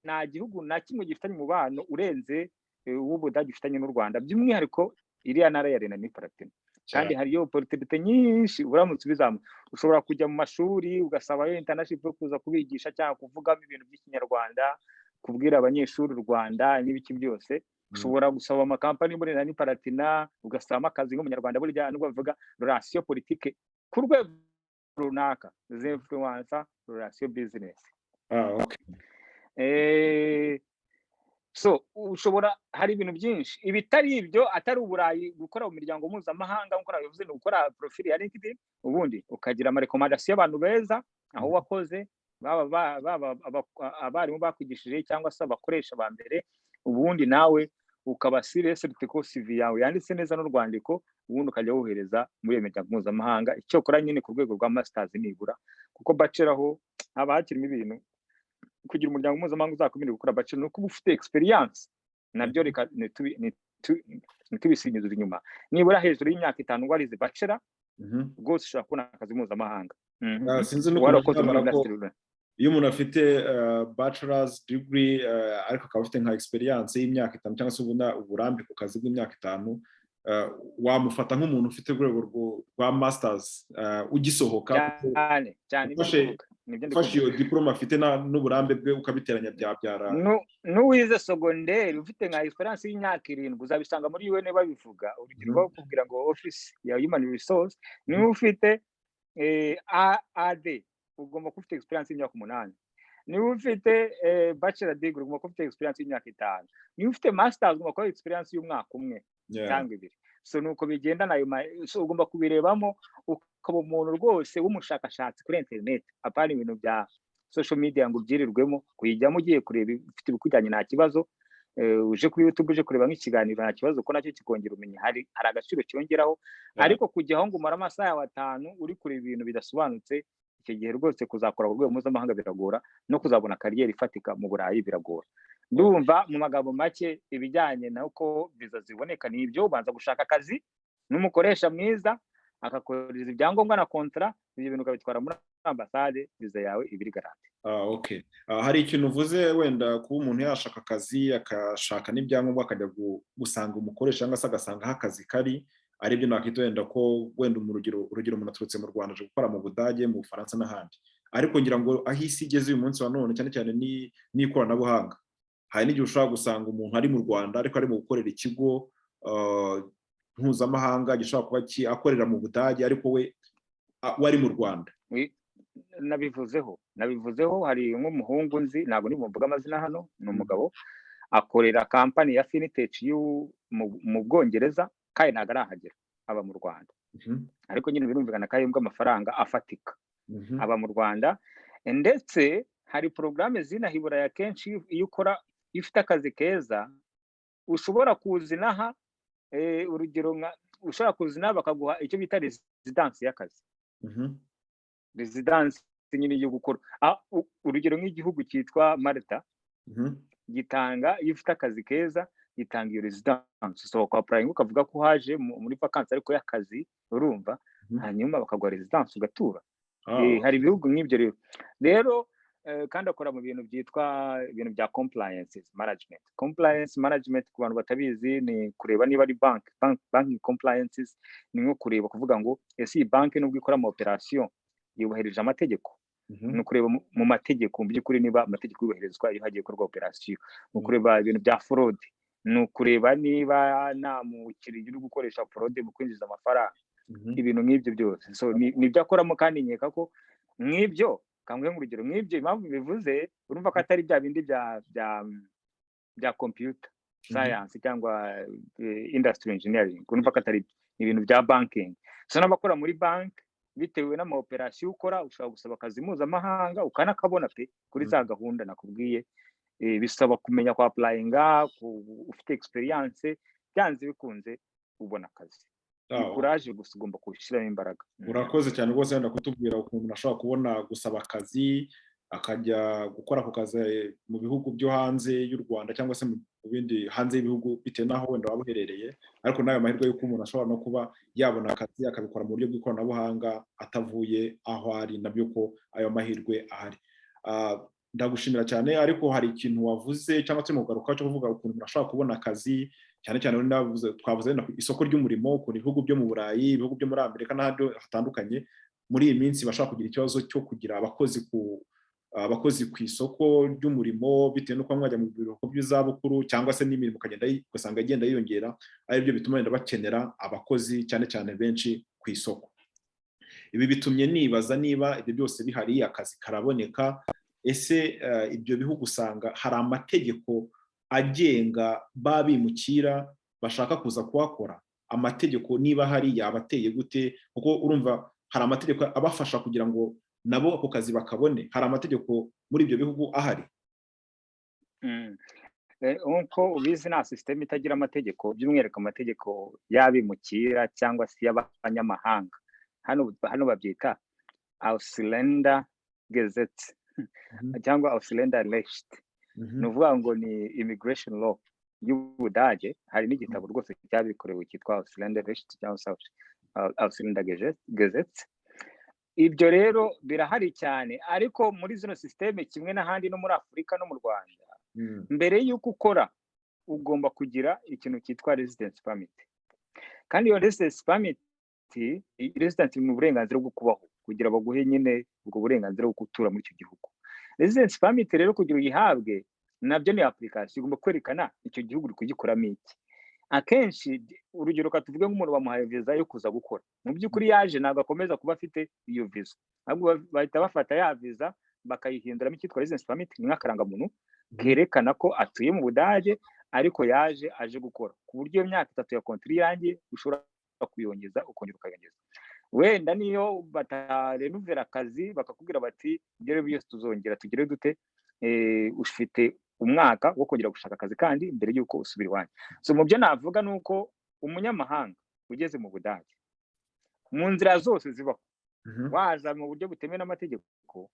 B: nta gihugu na kimwe gifitanye umubano urenze uw'Ubudage gifitanye n'u Rwanda, by'umwihariko iriya ntara ya Rena n'iparatene. Kandi hariyo opportunity nyinshi uramutse ubizamu. Ushobora kujya mu mashuri ugasaba internship yo kuza kubigisha cyangwa kuvugamo ibintu by'Ikinyarwanda, kubwira abanyeshuri u Rwanda n'ibiki byose. Ushobora gusaba amakampani muri Rena n'iparatina, ugasaba akazi nk'umunyarwanda, burya nubwo bavuga relation politique ku rwego runaka, influencer relation business. So ushobora, hari ibintu byinshi ibitari ibyo, atari Uburayi gukora mu miryango mpuzamahanga nk'uko nabivuze, ni gukora profile ya LinkedIn, ubundi ukagira amarekomandasiyo y'abantu beza aho wakoze, baba abarimu bakwigishije cyangwa se abakoresha ba mbere, ubundi nawe ukaba serious ko CV yawe yanditse neza n'urwandiko, ubundi ukajya wohereza muri iyo miryango mpuzamahanga. Icyo ukora nyine ku rwego rwa masters nibura, kuko bachelor ho haba hakirimo ibintu. Kugira umuryango mpuzamahanga uzakomeye gukora bachelor, nuko uba ufite experience, nabyo reka ntitubisinyize inyuma. Nibura hejuru y'imyaka 5 warize bachelor, rwose ushobora kubona akazi mpuzamahanga.
A: Sinzi n'uko iyo umuntu afite bachelor's degree ariko akaba afite nka experience y'imyaka 5 cyangwa se uburambe ku kazi bw'imyaka 5, wamufata nk'umuntu ufite urwego rwa masters ugisohoka
B: cyane
A: ufashe iyo diploma afite n'uburambe bwe ukabiteranya byabyara.
B: N'uwize secondaire ufite nka experience y'imyaka 7 uzabisanga muri UN babivuga. Urugero rwo kubwira ngo office ya human resource, niba ufite AD ugomba kuba ufite experience y'imyaka 8. Niba ufite bachelor degree ugomba kuba ufite experience y'imyaka 5. Niba ufite masters ugomba kuba experience y'umwaka 1 cyangwa 2. So nuko bigenda nayo, so ugomba kubirebamo ukaba umuntu rwose w'umushakashatsi kuri internet, apana ibintu bya social media ngo byirirwemo. Kuyijyamo ugiye kureba ufite ibikujyanye nta kibazo, uje kuri YouTube uje kureba nk'ikiganiro nta kibazo, ko nacyo kikongera umenye, hari agaciro cyongeraho. Ariko kujyaho ngo umara amasaha ya 5 uri kureba ibintu bidasobanutse, icyo gihe rwose kuzakora ku rwego mpuzamahanga biragora, no kuzabona kariyeri ifatika mu Burayi biragora. Ndumva mu magambo make ibijyanye n'uko viza ziboneka ni ibyo: ubanza gushaka akazi n'umukoresha mwiza, akakoreza ibyangombwa na kontra, ibyo bintu ukabitwara muri ambasade, viza yawe ibiri garante.
A: Okay. Hari ikintu uvuze, wenda kuba umuntu yashaka akazi akashaka n'ibyangombwa akajya gusanga umukoresha cyangwa se agasanga aho akazi kari, ari byo nakita wenda ko wenda urugero umuntu aturutse mu Rwanda aje gukora mu Budage, mu Bufaransa n'ahandi. Ariko ngira ngo aho isi igeze uyu munsi wa none, cyane cyane n'ikoranabuhanga, hari n'igihe ushobora gusanga umuntu ari mu Rwanda ariko ari mu gukorera ikigo mpuzamahanga gishobora kuba akorera mu Budage ariko we wari mu Rwanda.
B: Nabivuzeho hari nk'umuhungu nzi, ntabwo ni mvuga amazina hano, ni umugabo akorera kampani ya Fintech mu Bwongereza, kandi ntabwo arahagera, aba mu Rwanda. Ariko nyine birumvikana ko ahembwa amafaranga afatika, aba mu Rwanda. Ndetse hari porogaramu zinahibura ya kenshi, iyo ufite akazi keza ushobora kuzinaha, urugero ushobora kuzinaha bakaguha icyo bita residence y'akazi. Residence nyine yo gukora. Urugero nk'igihugu cyitwa Malta gitanga, iyo ufite akazi keza itanga iyo residence. So kwa applying ukavuga ko haje muri vacances ariko y'akazi urumva, hanyuma bakaguha residence ugatura. Hari ibihugu nk'ibyo rero kandi akora mu bintu byitwa ibintu bya compliance management. Ku bantu batabizi ni kureba niba ari banking compliances, ni nko kureba kuvuga ngo ese iyi banki nubwo ikora ama operation yubahirije amategeko, ni kureba mu mategeko mu by'ukuri niba amategeko yubahirizwa iyo hagiye gukorwa operation, ni kureba ibintu bya fraud, ni kureba niba nta mukiriya uri gukoresha fraud mu kwinjiza amafaranga, ibintu nk'ibyo byose. So ni byo akoramo kandi nkeka ko nk'ibyo kamwe mu rugero nk'ibyo impamvu bivuze urumva ko atari bya bindi bya computer science cyangwa industry engineering, urumva ko atari ibintu bya banking. So n'abakora muri bank bitewe n'ama operation ukora ushobora gusaba akazi mpuzamahanga ukanakabona pe kuri za gahunda nakubwiye. Bisaba kumenya kwa applyinga, ufite experience, byanze bikunze ubona akazi. Courage gusa ugomba kushiramo imbaraga.
A: Urakoze cyane rwose wenda kutubwira ukuntu ashobora kubona gusaba akazi akajya gukora ku kazi mu bihugu byo hanze y'u Rwanda cyangwa se mu bindi hanze y'ibihugu bitewe n'aho wenda waba uherereye, ariko nayo mahirwe y'uko umuntu ashobora no kuba yabona akazi akabikora mu buryo bw'ikoranabuhanga atavuye aho ari, nabyo ko ayo mahirwe ahari. Ndagushimira cyane, ariko hari ikintu wavuze cyangwa se mu garuka cyo kuvuga ukuntu umuntu ashobora kubona akazi cyane cyane twavuze isoko ry'umurimo ku bihugu byo mu Burayi, ibihugu byo muri Amerika n'ahandi hatandukanye. Muri iyi minsi bashaka kugira ikibazo cyo kugira abakozi ku isoko ry'umurimo bitewe n'uko mwajya mu biruhuko by'izabukuru cyangwa se n'imirimo ugasanga igenda yiyongera, ari byo bituma wenda bakenera abakozi cyane cyane benshi ku isoko. Ibi bitumye nibaza niba ibyo byose bihari akazi karaboneka, ese ibyo bihugu usanga hari amategeko agenga babimukira bashaka kuza kuhakora, amategeko niba hari yabateye gute? Kuko urumva hari amategeko abafasha kugira ngo nabo ako kazi bakabone, hari amategeko muri ibyo bihugu ahari.
B: Uko ubizi nta system itagira amategeko, by'umwihariko amategeko y'abimukira cyangwa se y'abanyamahanga. Hano babyita Ausländer Gesetz cyangwa Ausländer Recht. Ni ukuvuga ngo ni immigration law y'Ubudage. Hari n'igitabo rwose cyabikorewe cyitwa Ausländer Recht cyangwa Ausländer Gesetz. Ibyo rero birahari cyane, ariko muri zino systeme kimwe n'ahandi no muri Afurika no mu Rwanda, mbere y'uko ukora ugomba kugira ikintu cyitwa residence permit. Kandi iyo residence permit mu burenganzira bwo kubaho, kugira baguhe nyine ubwo burenganzira bwo gutura muri icyo gihugu. Residence permit rero kugira uyihabwe nabyo ni application, ugomba kwerekana icyo gihugu uri kugikoramo iki. Akenshi urugero katuvuge nk'umuntu bamuhaye visa yo kuza gukora, mu by'ukuri yaje ntabwo akomeza kuba afite iyo visa, ahubwo bahita bafata ya visa bakayihinduramo icyitwa residence permit, nk'akarangamuntu kerekana ko atuye mu Budage ariko yaje aje gukora, ku buryo iyo myaka 3 ya kontri yanjye ushobora kuyongeza ukongera ukayongeza. Wenda niyo batarenuvera akazi bakakubwira bati ngere byose tuzongera tugire dute, ufite umwaka wo kongera gushaka akazi kandi mbere y'uko usubira iwanyu. So mu byo navuga nuko umunyamahanga ugeze mu Budage mu nzira zose zibaho, waza mu buryo butemewe n'amategeko,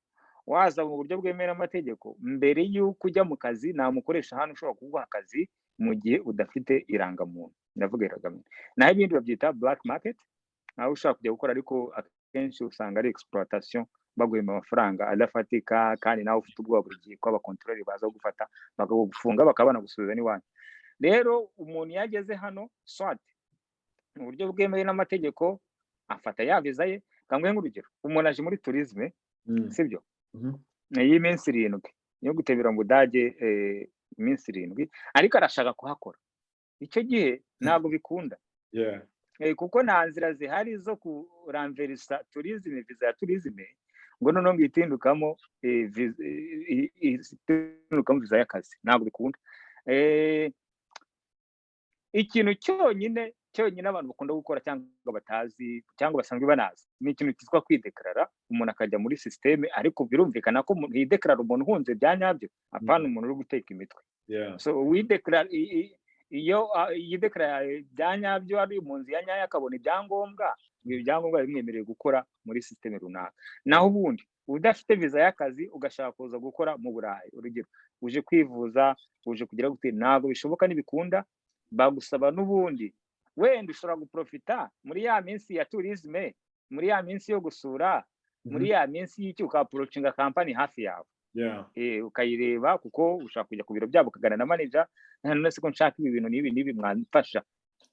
B: waza mu buryo bwemewe n'amategeko, mbere y'uko ujya mu kazi nta mukoresha hano ushobora kuguha akazi mu gihe udafite irangamuntu. Ndavuga irangamuntu. Naho ibindi babyita black market, aho ushaka kujya gukora ariko akenshi usanga ari exploitation, baguhema amafaranga adafatika kandi nawe ufite ubwoba buri gihe ko abakontorori baza gufata bakagufunga bakabana gusubiza n'iwanyu. Rero umuntu yageze hano swat mu buryo bwemewe n'amategeko afata ya visa ye. Kamwe nk'urugero, umuntu aje muri tourisme, sibyo? Y'iminsi 7 yo gutebera mu Budage, iminsi 7, ariko arashaka kuhakora. Icyo gihe ntabwo bikunda. Kuko nta nzira zihari zo kuranverisa tourisme, visa ya tourisme ngo noneho ngitindukamo visa y'akazi, ntabwo bikunda. Ikintu cyonyine abantu bakunda gukora cyangwa batazi cyangwa basanzwe banazi ni ikintu cyitwa kwideklarara. Umuntu akajya muri systeme, ariko birumvikana ko yideklarara umuntu uhunze bya nyabyo, apana umuntu uri guteka imitwe. So wideklarara, iyo yideklarara bya nyabyo ari impunzi ya nyayo akabona ibyangombwa, ibyangombwa bimwemereye gukora muri system runaka. Naho ubundi udafite visa y'akazi ugashaka kuza gukora mu Burayi, urugero uje kwivuza, uje kugira gute, ntabwo bishoboka n'ibikunda, bagusaba n'ubundi wenda ushobora guprofita muri ya minsi ya tourisme, muri ya minsi yo gusura, muri ya minsi y'iki ukaapproachinga company hafi yawe. Ukayireba kuko ushaka kujya ku biro byabo ukagana na manager, none se ko nshaka ibi bintu n'ibi mwamfasha,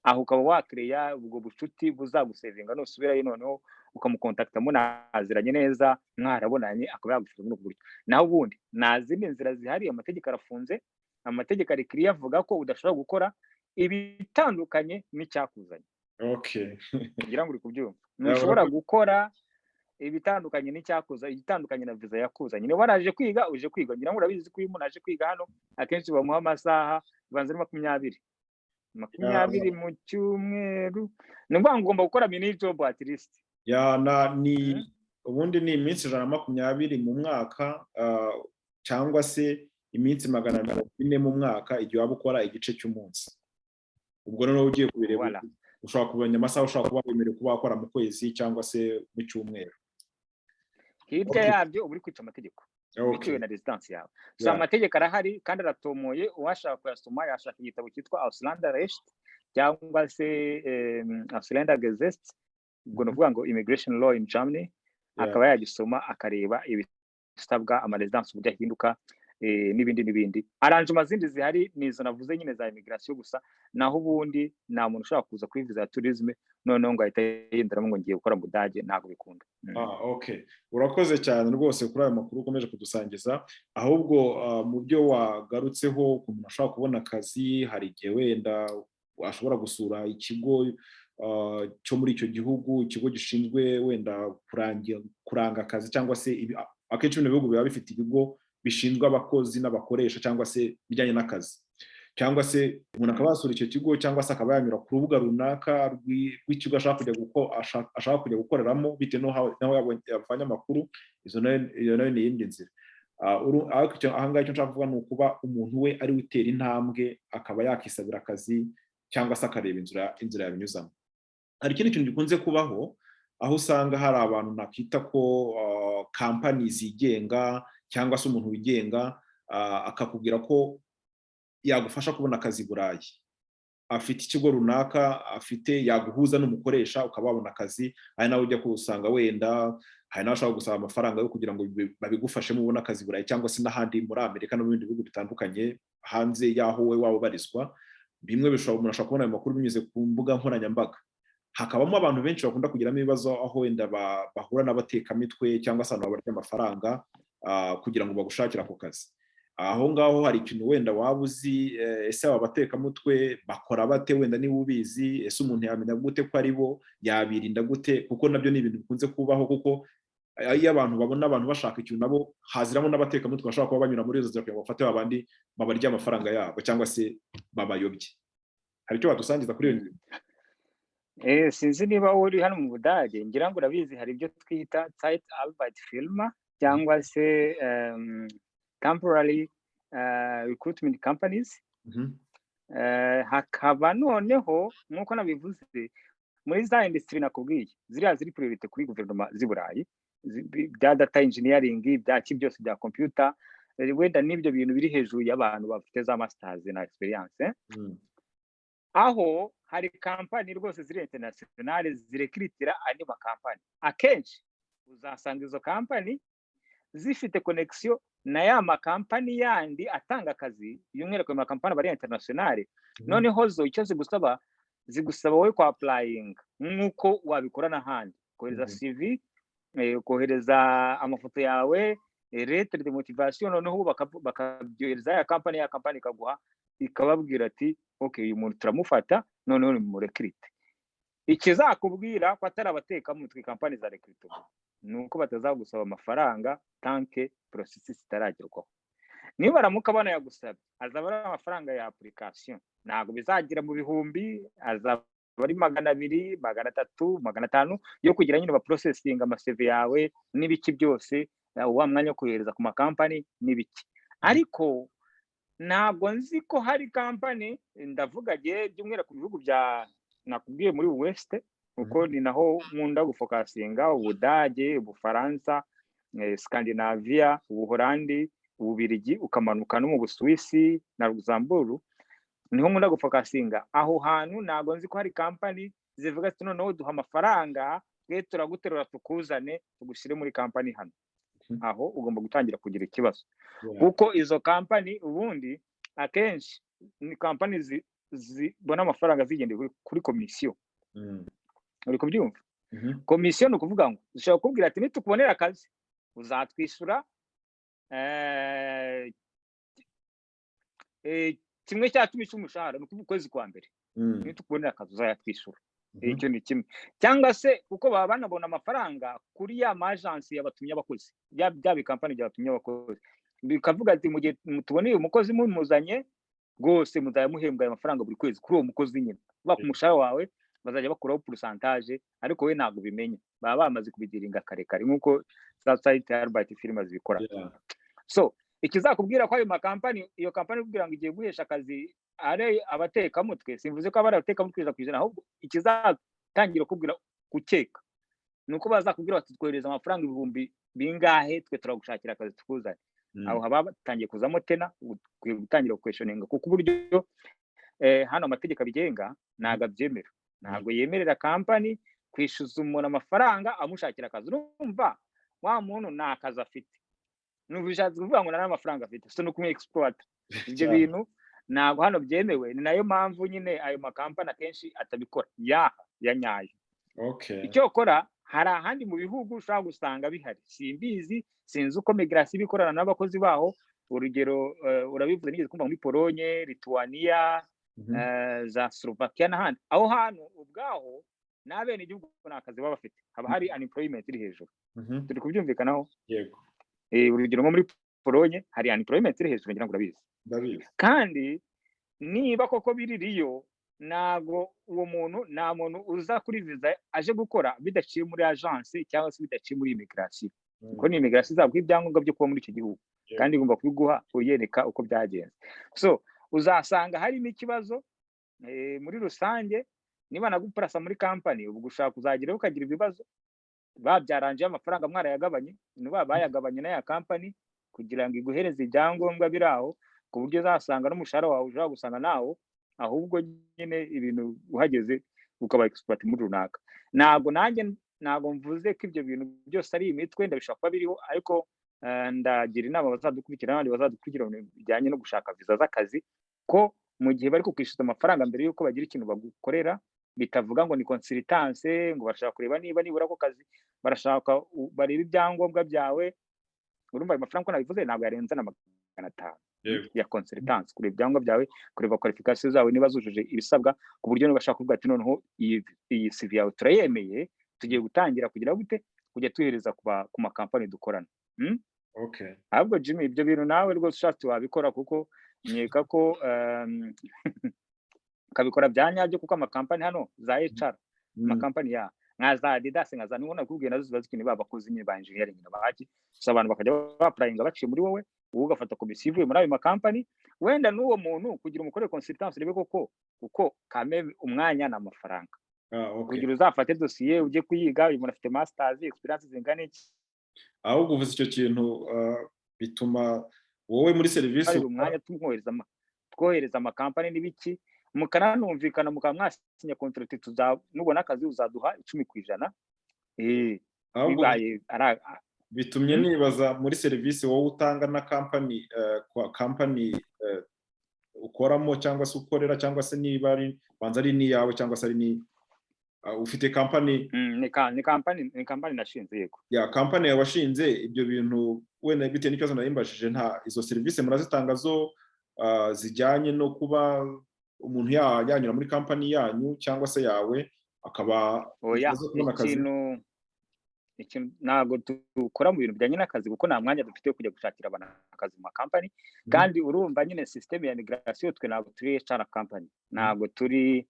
B: aho ukaba wakreya ubwo bucuti buzagusevinga nusubirayo noneho ukamukontakta munaziranye neza, mwarabonanye akaba yagufasha muri ubwo buryo. Naho ubundi nta zindi nzira zihari, amategeko arafunze, amategeko ari clear avuga ko udashobora gukora ibitandukanye n'icyakuzanye. Ngira ngo uri kubyumva. Ntushobora gukora ibitandukanye n'icyakuza, igitandukanye na visa yakuzanye. Niba waraje kwiga, uje kwiga. Ngira ngo urabizi ko iyo umuntu aje kwiga hano akenshi bamuha amasaha bibanza ari 20 mu cyumweru. Ni ngombwa ugomba gukora mini job at least.
A: Ubundi ni iminsi 120 mu mwaka, cyangwa se iminsi 400 mu mwaka igihe waba ukora igice cy'umunsi. Ubwo noneho ugiye kubireba ushobora kubanya amasaha, ushobora kuba wemerewe kuba wakora mu kwezi cyangwa se mu cyumweru.
B: Hirya yabyo uri kwica amategeko bitewe na residence yawe. So amategeko arahari kandi aratomoye, uwashaka kuyasoma yashaka igitabo cyitwa Ausländer Recht cyangwa se Ausländer Gesetz, ubwo nuvuga ngo immigration law in Germany, akaba yagisoma akareba ibisabwa ama residence uburyo ahinduka n'ibindi. Arrangement zindi zihari nizo navuze nyine za immigration gusa, naho ubundi nta muntu ushaka kuza kuri visa ya tourisme noneho ngo ahita yenderamo ngo ngiye gukora mu Budage, ntabwo bikunda.
A: Urakoze cyane rwose kuri ayo makuru ukomeje kudusangiza. Ahubwo mu byo wagarutseho ku muntu ashobora kubona akazi, hari igihe wenda ashobora gusura ikigo cyo muri icyo gihugu, ikigo gishinzwe wenda kuranga akazi, cyangwa se akenshi mu bihugu biba bifite ibigo bishinzwe abakozi n'abakoresha cyangwa se bijyanye n'akazi, cyangwa se umuntu akaba yasura icyo kigo, cyangwa se akaba yanyura ku rubuga runaka rw'ikigo ashaka kujya gukoreramo bitewe n'aho yavanye amakuru. Iyo nayo ni iyindi nzira. Aha ngaha icyo nshaka kuvuga ni ukuba umuntu we ari witera intambwe akaba yakisabira akazi cyangwa se akareba inzira yabinyuzamo. Hari ikindi kintu gikunze kubaho, aho usanga hari abantu nakita ko kampani zigenga cyangwa se umuntu wigenga akakubwira ko yagufasha kubona akazi i Burayi. Afite ikigo runaka, yaguhuza n'umukoresha ukaba wabona akazi, hari nawe ujya kusanga wenda hari nawe ashaka gusaba amafaranga yo kugira ngo babigufashemo ubona akazi i Burayi, cyangwa se n'ahandi muri Amerika no mu bindi bihugu bitandukanye hanze y'aho we waba ubarizwa. Bimwe umuntu ashobora kubona ayo makuru binyuze ku mbuga nkoranyambaga. Hakabamo abantu benshi bakunda kugiramo ibibazo, aho wenda bahura n'abatekamitwe cyangwa se abantu babarya amafaranga kugira ngo bagushakire ako kazi. Aho ngaho hari ikintu wenda waba uzi, ese aba batekamutwe bakora bate, wenda niba ubizi, ese umuntu yamenya gute ko ari bo, yabirinda gute? Kuko nabyo ni ibintu bikunze kubaho, kuko iyo abantu babona abantu bashaka ikintu nabo haziramo n'abatekamutwe bashobora kuba banyura muri izo nzira kugira ngo bafate babandi babarya amafaranga yabo cyangwa se babayobye. Hari icyo wadusangiza kuri iyo ngingo?
B: Sinzi niba uri hano mu Budage, ngira ngo urabizi hari ibyo twita Zeitarbeit-Firma cyangwa se temporary recruitment companies. Hakaba noneho nk'uko nabivuze muri za industry nakubwiye, ziriya ziri priority kuri guverinoma z'i Burayi, bya data engineering, byaki byose bya computer, wenda n'ibyo bintu biri hejuru y'abantu bafite za masters na experience. Aho hari kampani rwose ziri internationale zirekritira andi makampani. Akenshi uzasanga izo kampani zifite connection na ya makampani yandi atanga akazi, y'umwihariko mu makampani bari internationale. Noneho zo icyo zigusaba wowe kwa applying nk'uko wabikora n'ahandi, kohereza CV, kohereza amafoto yawe, lettre de motivation, noneho bakabyohereza ya kampani ikaguha, ikababwira ati okay, uyu muntu turamufata, noneho nimurekrite. Ikizakubwira ko atari abateka mu kampani za recruitment nuko batazagusaba amafaranga tanke process itaragerwaho. Niba baramuka banayagusaba, azaba ari amafaranga ya application, ntabwo bizagira mu bihumbi, azaba ari 200, 300, 500 yo kugira nyine ba processing ama CV yawe n'ibiki byose, wa mwanya wo kohereza ku makampani n'ibiki. Ariko ntabwo nzi ko hari kampani, ndavuga je by'umwihariko ku bihugu bya nakubwiye muri West, kuko ni naho nkunda gufokasinga: Ubudage, Ubufaransa, Scandinavia, Ubuholandi, Ububirigi, ukamanuka no mu Busuwisi na Luxembourg. Niho nkunda gufokasinga. Aho hantu ntago nzi ko hari company zivuga ati noneho duha amafaranga twe turaguterura tukuzane tugushyire muri company hano. Aho ugomba gutangira kugira ikibazo, kuko izo company ubundi akenshi ni company zibona amafaranga zigendeye kuri komisiyo. Uri kubyumva? Komisiyo ni ukuvuga ngo zishobora kubwira ati nitukubonera akazi uzatwishyura kimwe cya 10 cy'umushahara, ni ukuvuga ukwezi kwa mbere. Nitukubonera akazi uzayatwishyura. Icyo ni kimwe. Cyangwa se kuko baba banabona amafaranga kuri ya agency yabatumye abakozi, bya company byabatumye abakozi, bikavuga ati mu gihe mutuboneye umukozi mumuzanye rwose muzayamuhembwa amafaranga buri kwezi kuri uwo mukozi nyine. Ba kumushahara wawe bazajya bakuraho pourcentage, ariko we ntago bimenye, baba bamaze kubigiringa karekare nkuko site Albert Firma zibikora. So ikizakubwira ko ayo makampani, iyo company kubwira ngo igiye guhesha akazi are abateka mutwe, simvuze ko abari abateka mutwe kwijana, ahubwo ikizatangira kubwira gukeka nuko bazakubwira bati twohereza amafaranga ibihumbi bingahe twe turagushakira akazi tukuzane. Aho haba batangiye kuzamo tena gutangira questioning, kuko uburyo hano amategeko abigenga ntago abyemera, ntago yemerera company kwishyuza umuntu amafaranga amushakira akazi. Urumva wa muntu nta akazi afite, n'ubishatse kuvuga ngo nta amafaranga afite, so no kumwe exploit. Ibyo bintu ntago hano byemewe, ni nayo mpamvu nyine ayo makampani akenshi atabikora ya nyayo. Icyo kora hari ahandi mu bihugu ushobora gusanga bihari, simbizi, sinzi uko migration bikorana n'abakozi baho. Urugero urabivuze nigeze kumva muri Polonye, Lithuania, za Slovakia n'ahandi. Aho hantu ubwaho n'abene igihugu n'akazi baba bafite, haba hari unemployment iri hejuru. Turi kubyumvikanaho?
A: Yego.
B: Urugero nko muri Polonye hari unemployment iri hejuru, ngira ngo urabizi. Kandi niba koko biririyo, nago uwo muntu nta muntu uza kuri visa aje gukora bidaciye muri agence cyangwa se bidaciye muri immigration. Kuko ni immigration zaguha ibyangombwa byo kuba muri icyo gihugu, kandi igomba kubiguha uyereka uko byagenze. So uzasanga harimo ikibazo muri rusange. Niba naguprasa muri company, ubwo ushaka kuzagira ukagira ibibazo, babyaranje amafaranga mwarayagabanye, niba bayagabanye na ya company kugira ngo iguhereze ibyangombwa biraho, ku buryo uzasanga n'umushahara wawe ushaka gusanga nawo, ahubwo nyine ibintu uhageze ukaba expert muri runaka. Nago mvuze ko ibyo bintu byose ari imitwe, ndabishaka kuba biriho, ariko ndagira inama bazadukurikira n'abandi bazadukurikira bijyanye no gushaka visa z'akazi, ko mu gihe bari kukwishyuza amafaranga mbere yuko bagira ikintu bagukorera, bitavuga ngo ni consultance, ngo barashaka kureba niba nibura ko kazi, barashaka bareba ibyangombwa byawe. Urumva ayo mafaranga ko nabivuze ntabwo yarenza na 500 ya consultance, kureba ibyangombwa byawe, kureba qualification zawe niba zujuje ibisabwa, ku buryo niba bashaka kuvuga ati noneho iyi CV yawe turayemeye, tugiye gutangira kugira gute kujya tuhereza ku makampani dukorana. Ahubwo Jimmy, ibyo bintu nawe rwose ushatse wabikora, kuko nkeka ko kabikora byanyabyo, kuko amakampani hano za HR, amakampani ya nka za Adidas, nka za nibona kubwiye nazo zibazi kintu babakozi nyine ba engineering n'abaki, so abantu bakajya baplayinga baciye muri wowe, ugafata komisiyo ivuye muri ayo makampani, wenda n'uwo muntu kugira umukore consultance rebe koko kuko kame umwanya na amafaranga. Kugira uzafate dossier ujye kuyiga, uyu muntu afite masters experience zingana iki.
A: Ahubwo uvuze icyo kintu bituma wowe muri service
B: umwanya twohereza amakampani n'ibiki, mukananumvikana mukamwasinya contract, nubona akazi uzaduha 10%. Bibaye
A: bitumye nibaza muri service wowe utanga na company ukoramo cyangwa se ukorera, cyangwa se niba ari banza ari ni yawe cyangwa se ari ni ufite company.
B: Ni company nashinze. Yego,
A: ya company yawe washinze. Ibyo bintu wenda bite n'ikibazo narimbashije, nta izo service murazitanga zo zijyanye no kuba umuntu yanyura muri company yanyu cyangwa se yawe akaba
B: ikintu ntago dukora mu bintu bijyanye n'akazi, kuko nta mwanya dufite kujya gushakira abantu akazi mu makampani. Kandi urumva nyine system ya migration, twe ntabwo turi HR company, ntabwo turi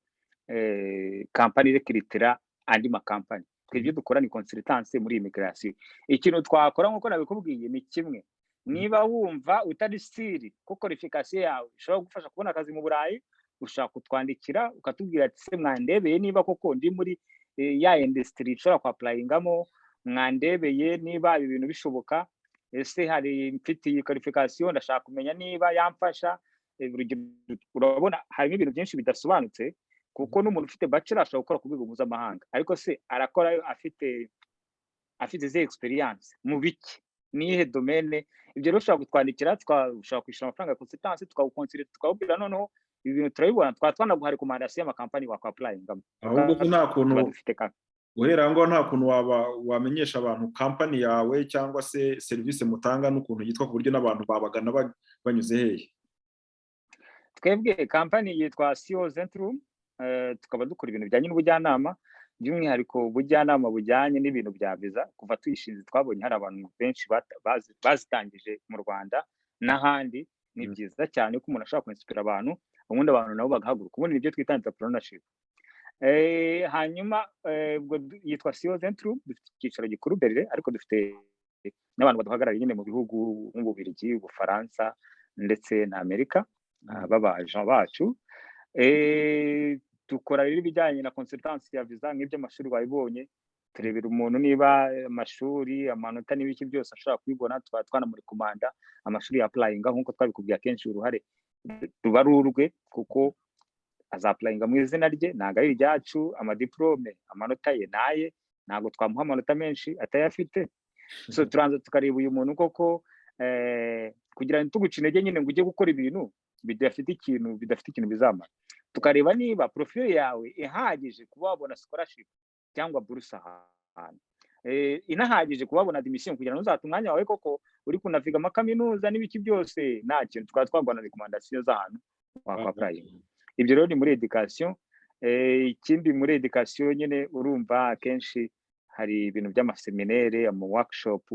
B: company recruiter andi makampani. Twebwe dukora ni consultance muri immigration. Ikintu twakora nkuko nabikubwiye ni kimwe, niba wumva utari siri ko qualification yawe ishobora gufasha kubona akazi mu Burayi, ushaka kutwandikira ukatubwira ati se mwandebeye niba koko ndi muri ya industry ishobora kwa applyingamo, mwandebeye niba ibi bintu bishoboka, ese hari mfite iyi qualification ndashaka kumenya niba yamfasha. Urabona harimo ibintu byinshi bidasobanutse, kuko n'umuntu ufite bachelor ashobora gukora ku rwego mpuzamahanga, ariko se arakora afite ze experience mu biki, nihe domaine. Ibyo rero ushobora kutwandikira, twashobora kwishyura amafaranga ya consultance, tukawukonsulta, tukawubwira noneho ibi bintu turabibona, twanaguha recommendation y'amakampani wakwa applyingamo.
A: ahubwo ko nta kuntu guhera ngo nta kuntu wamenyesha abantu company yawe cyangwa se service mutanga n'ukuntu yitwa ku buryo n'abantu babagana banyuze hehe?
B: Twebwe company yitwa CEO Zentrum, tukaba dukora ibintu bijyanye n'ubujyanama, by'umwihariko ubujyanama bujyanye n'ibintu bya visa. Kuva tuyishinze twabonye hari abantu benshi bazitangije mu Rwanda n'ahandi. Ni byiza cyane ko umuntu ashobora kwinspira abantu, ubundi abantu nabo bagahaguruka. Ubundi nibyo twita entrepreneurship. Hanyuma ubwo yitwa CEO Zentrum, dufite icyicaro gikuru Berlin, ariko dufite n'abantu baduhagarariye nyine mu bihugu nk'Ububiligi, Ubufaransa ndetse na Amerika, b'abaje bacu. Dukora rero ibijyanye na consultance ya visa nk'iby'amashuri wabibonye, turebera umuntu niba amashuri, amanota n'ibiki byose ashobora kubibona, twanamurekomanda amashuri ya applyinga. Nk'uko twabikubwiye akenshi uruhare ruba rurwe, kuko azaplayinga mu izina rye, ntabwo ari iryacu. Amadiplome, amanota ye naye, ntabwo twamuha amanota menshi atayafite. So turanza tukareba uyu muntu koko, kugira ngo tuguce intege nyine ngo ujye gukora ibintu bidafite ikintu bizamara. Tukareba niba profile yawe ihagije kuba wabona scholarship cyangwa bursa ahantu, inahagije kuba wabona admission kugira ngo uzate umwanya wawe koko uri kunaviga amakaminuza n'ibiki byose. Nta kintu twagwana recommendation z'ahantu wakwa applying. Ibyo rero ni muri education. Ikindi muri education nyine urumva akenshi hari ibintu by'amaseminaire, ama workshop,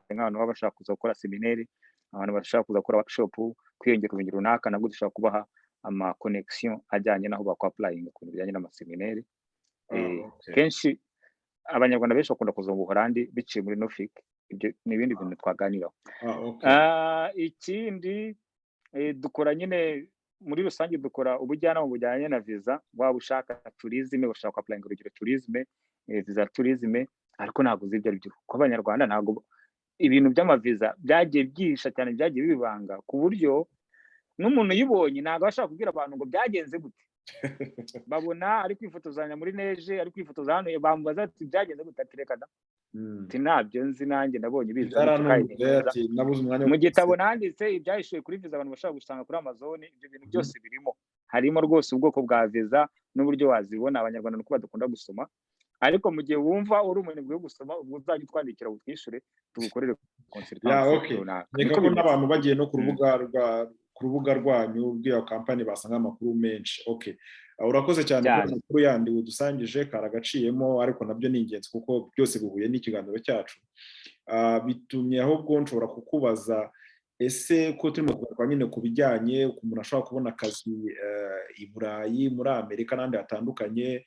B: nk'abantu baba bashaka kuza gukora seminaire, abantu bashaka kuza gukora workshop, kwiyongera ubumenyi runaka, nabwo dushobora kubaha ama connection ajyanye naho bakwa applying ku bijyanye n'amaseminaire. Kenshi abanyarwanda benshi bakunda kuza mu Buholandi biciye muri Nofik. Ibyo ni ibindi bintu twaganiraho. Ikindi dukora nyine muri rusange, dukora ubujyanama bujyanye na visa. Waba ushaka tourisme, ushaka applying urugero tourisme, visa tourisme, ariko ntabwo uzi ibyo ari byo, kuko abanyarwanda ntabwo ibintu by'amaviza byagiye byisha cyane, byagiye bibanga ku buryo n'umuntu yibonye ntabwo ashaka kubwira abantu ngo byagenze gute. Babona ari kwifotozanya muri neje, ari kwifotoza hano, bamubaza ati byagenze gute, ati reka da, ntabyo nzi, nanjye nabonye biza mu gitabo nanditse ibyahishuye kuri visa abantu bashaka gusanga kuri Amazon. Ibyo bintu byose birimo, harimo rwose ubwoko bwa visa n'uburyo wazibona. Abanyarwanda nuko badukunda gusoma, ariko mu gihe wumva uri umuntu bwo gusoma, ubwo uzajya twandikira utwishure tugukorere consultance runaka.
A: Niko n'abantu bagiye no ku rubuga rwanyu rw'iyo company basanga amakuru menshi. Urakoze cyane ku makuru yandi udusangije, karagaciyemo, ariko nabyo ni ingenzi kuko byose bihuye n'ikiganiro cyacu. Bitumye ahubwo nshobora kukubaza, ese ko turimo kuvuga nyine ku bijyanye ku umuntu ashobora kubona akazi i Burayi, muri Amerika n'ahandi hatandukanye,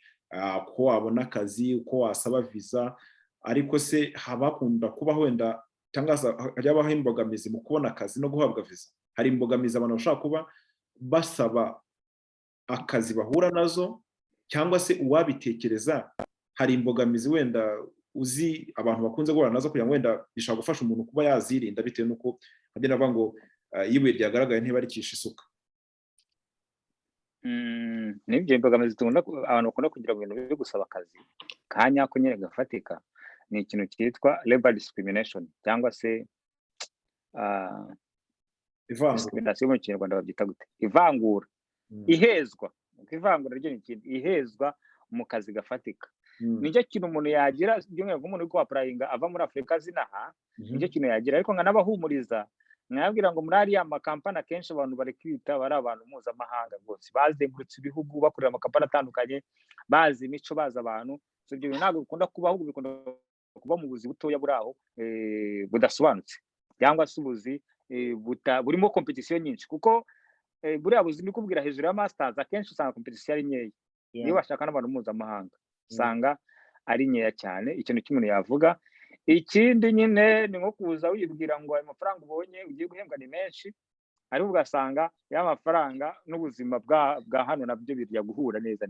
A: ko wabona akazi, uko wasaba visa, ariko se habakunda kuba wenda cyangwa habaho imbogamizi mu kubona akazi no guhabwa visa? Hari imbogamizi abantu bashaka kuba basaba akazi bahura nazo, cyangwa se uwabitekereza hari imbogamizi wenda uzi abantu bakunze guhura nazo kugira ngo wenda bishaka gufasha umuntu kuba yazirinda, bitewe n'uko agenda avuga ngo ibuye ryagaragaye ntibarikisha isuka?
B: Nibyo imbogamizi abantu bakunda kugira ngo ibintu byo gusaba akazi kanya ko nyine gafatika, ni ikintu cyitwa labor discrimination, cyangwa se discrimination mu Kinyarwanda babyita gute? Ivangura, ihezwa. Ivangura ryo ni ikintu, ihezwa mu kazi gafatika. Nicyo kintu umuntu yagira, by'umwihariko umuntu uri kuapplyinga ava muri Afurika zinaha, nicyo kintu yagira. Ariko nkanabahumuriza, mwabwira ngo muri ariya makampani akenshi abantu bari kwita bari abantu mpuzamahanga rwose, bazengurutse ibihugu bakorera amakampani atandukanye, bazi imico, bazi abantu. So ibyo bintu ntabwo bikunda kubaho, bikunda kuba mu buzi butoya buri aho budasobanutse, cyangwa se ubuzi burimo competition nyinshi, kuko buriya buzi ndikubwira hejuru ya masters akenshi usanga competition ari nkeya. Niyo bashaka n'abantu mpuzamahanga usanga ari nkeya cyane. Ikintu cy'umuntu yavuga. Ikindi nyine ni nko kuza wibwira ngo ayo mafaranga ubonye ugiye guhembwa ni menshi, ariko ugasanga ya mafaranga n'ubuzima bwa hano nabyo birya guhura neza.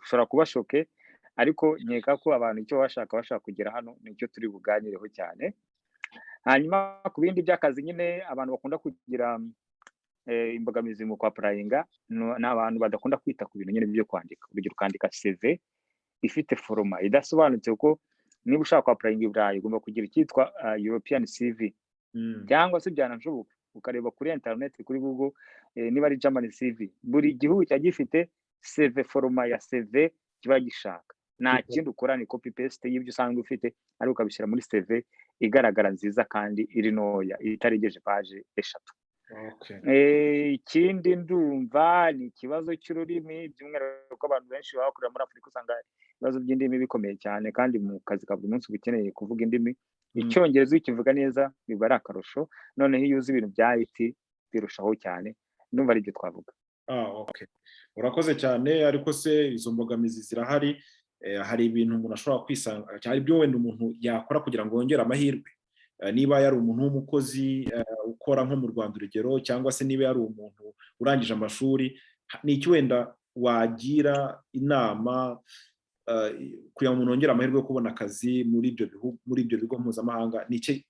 B: Ushobora kuba shoke. ariko nkeka ko abantu icyo bashaka kugera hano nicyo turi buganireho cyane. Hanyuma ku bindi by'akazi nyine abantu bakunda kugira imbogamizi mu kwapurayinga ni abantu badakunda kwita ku bintu nyine byo kwandika. Urugero ukandika CV ifite foroma idasobanutse, kuko niba ushaka kwapurayinga i Burayi ugomba kugira icyitwa European CV, cyangwa se byanashoboka ukareba kuri internet kuri Google niba ari German CV. Buri gihugu cya gifite CV, foroma ya CV kiba gishaka. Nta kindi ukora ni copy paste y'ibyo usanzwe ufite, ariko ukabishyira muri CV igaragara nziza kandi iri ntoya itarengeje page 3. Ikindi ndumva ni ikibazo cy'ururimi, by'umwihariko abantu benshi bakorera muri Afurika usanga ibibazo by'indimi bikomeye cyane, kandi mu kazi ka buri munsi uba ukeneye kuvuga indimi. Icyongereza ukivuga neza biba ari akarusho, noneho iyo uzi ibintu bya IT birushaho cyane. Ndumva ari ibyo twavuga.
A: Urakoze cyane. Ariko se izo mbogamizi zirahari, hari ibintu umuntu ashobora kwisanga, cyari byo wenda umuntu yakora kugira ngo yongere amahirwe, niba yari umuntu w'umukozi ukora nko mu Rwanda urugero, cyangwa se niba yari umuntu urangije amashuri, ni iki wenda wagira inama kugira ngo umuntu yongere amahirwe yo kubona akazi muri ibyo bigo mpuzamahanga? Ni iki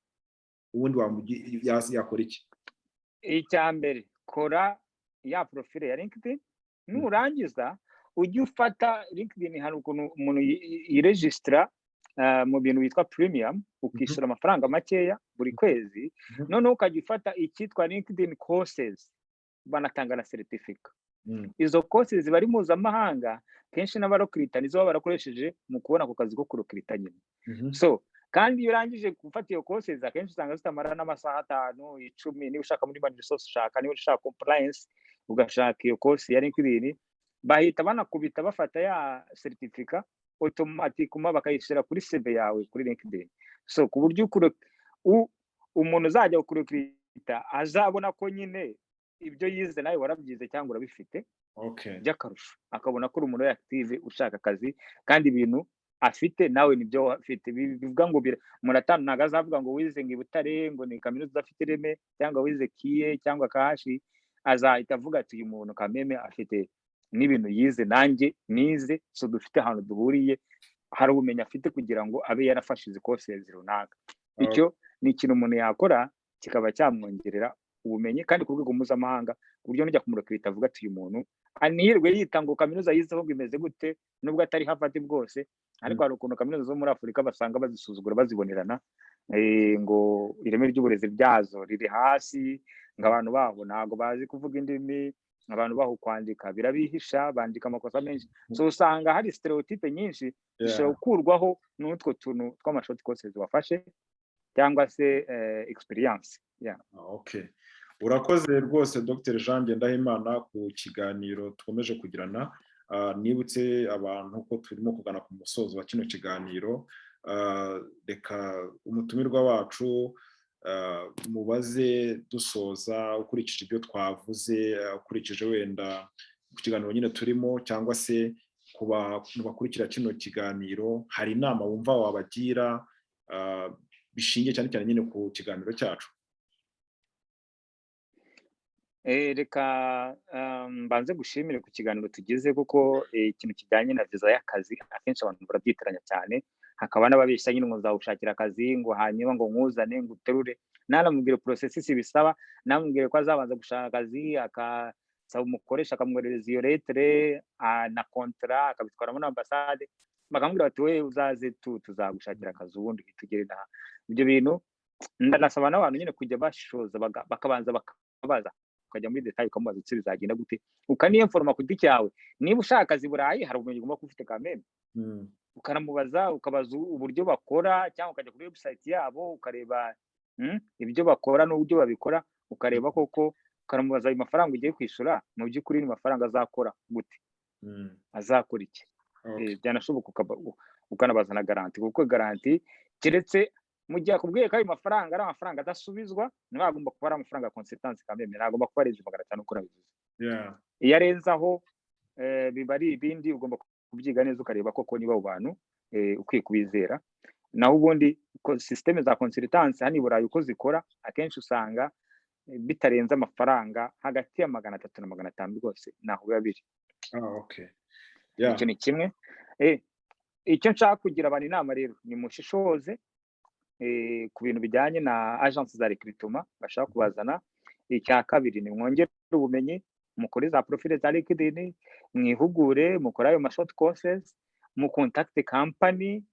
A: ubundi yakora iki?
B: Icya mbere, kora ya profile ya LinkedIn, nurangiza ujye ufata LinkedIn. Hari ukuntu umuntu yiregisitira mu bintu bitwa premium, ukishyura amafaranga makeya buri kwezi, noneho ukajya ufata icyitwa LinkedIn courses, banatanga na certificate. Izo courses ziba ari mpuzamahanga, kenshi n'abarokirita nizo baba barakoresheje mu kubona ako kazi ko kurokirita nyine. So kandi iyo urangije gufata iyo courses akenshi usanga zitamara n'amasaha 5, 10. Niba ushaka muri human resource ushaka, niba ushaka compliance ugashaka iyo course ya LinkedIn, bahita banakubita bafata ya certificate automatically bakayishyira kuri CV yawe kuri LinkedIn. So ku buryo umuntu uzajya kurokirita azabona ko nyine ibyo yize nawe warabyize cyangwa urabifite by'akarusho, akabona ko uri umuntu active ushaka akazi, kandi ibintu afite nawe nibyo afite. Bivuga ngo muratanu ntago azavuga ngo wize ngo i Butare ngo ni kaminuza udafite ireme, cyangwa wize kiye cyangwa kahashi. Azahita avuga ati uyu muntu kameme afite n'ibintu yize nanjye nize, so dufite ahantu duhuriye, hari ubumenyi afite kugira ngo abe yarafashe izi courses runaka. Icyo ni ikintu umuntu yakora kikaba cyamwongerera ubumenyi, kandi ku rwego mpuzamahanga, ku buryo nujya kumurokirita avuga ati uyu muntu anirwe yita ngo kaminuza yizeho ngo imeze gute, nubwo atari Harvard bwose. Ariko hari ukuntu kaminuza zo muri Afurika basanga bazisuzugura, bazibonerana, ngo ireme ry'uburezi ryazo riri hasi, ngo abantu baho ntago bazi kuvuga indimi, abantu baho kwandika birabihisha, bandika amakosa menshi. So usanga hari stereotype nyinshi zishobora gukurwaho n'utwo tuntu tw'amashoti courses wafashe cyangwa se experience.
A: Urakoze rwose Dr. Jean Ngendahimana ku kiganiro tukomeje kugirana. Nibutse abantu ko turimo kugana ku musozo wa kino kiganiro. Reka umutumirwa wacu mubaze dusoza, ukurikije ibyo twavuze, ukurikije wenda ku kiganiro nyine turimo, cyangwa se kuba bakurikira kino kiganiro, hari inama wumva wabagira bishingiye cyane cyane nyine ku kiganiro cyacu?
B: Reka mbanze gushimire ku kiganiro tugize, kuko ikintu kijyanye na viza y'akazi akenshi abantu barabyitiranya cyane. Hakaba n'ababeshya nyine ngo nzawushakira akazi, ngo hanyuma ngo nkuzane ngo uterure. Nanamubwire processes bisaba, namubwire ko azabanza gushaka akazi, akasaba umukoresha akamwoherereza iyo lettre na contrat, akabitwaramo na ambassade, bakamubwira bati we uzaze tuzagushakira akazi ubundi tugere naha. Ibyo bintu ndanasaba n'abantu nyine kujya bashoza, bakabanza bakabaza, ukajya muri detail ukamubaza uti bizagenda gute, ukaniyenforma ku giti cyawe. Niba ushaka akazi Burayi hari ubumenyi ugomba kufite kameme, ukanamubaza, ukabaza uburyo bakora, cyangwa ukajya kuri website yabo ukareba ibyo bakora n'uburyo babikora, ukareba koko, ukanamubaza ayo mafaranga ugiye kwishyura mu by'ukuri ni mafaranga azakora gute, azakora iki. Byanashoboka ukanabaza na garanti, kuko garanti keretse mu gihe akubwiye ko ayo mafaranga ari amafaranga adasubizwa, ntagomba kuba ari amafaranga ya consultance kameme, ntagomba kuba ari 500 uko nabivuze. Iyo arenzaho biba ari ibindi, ugomba kubyiga neza ukareba koko niba abo bantu ukwiye kubizera. Naho ubundi systeme za consultance hano i Burayi uko zikora, akenshi usanga bitarenza amafaranga hagati ya 300 na 500 rwose naho biba biri.
A: Yeah.
B: Icyo ni kimwe. icyo nshaka kugira abantu inama rero ni mushishoze ku bintu bijyanye na agence za recruitment bashaka kubazana. Icya kabiri ni mwongere ubumenyi, mukore za profile za LinkedIn, mwihugure, mukore ayo short courses, mu contact company,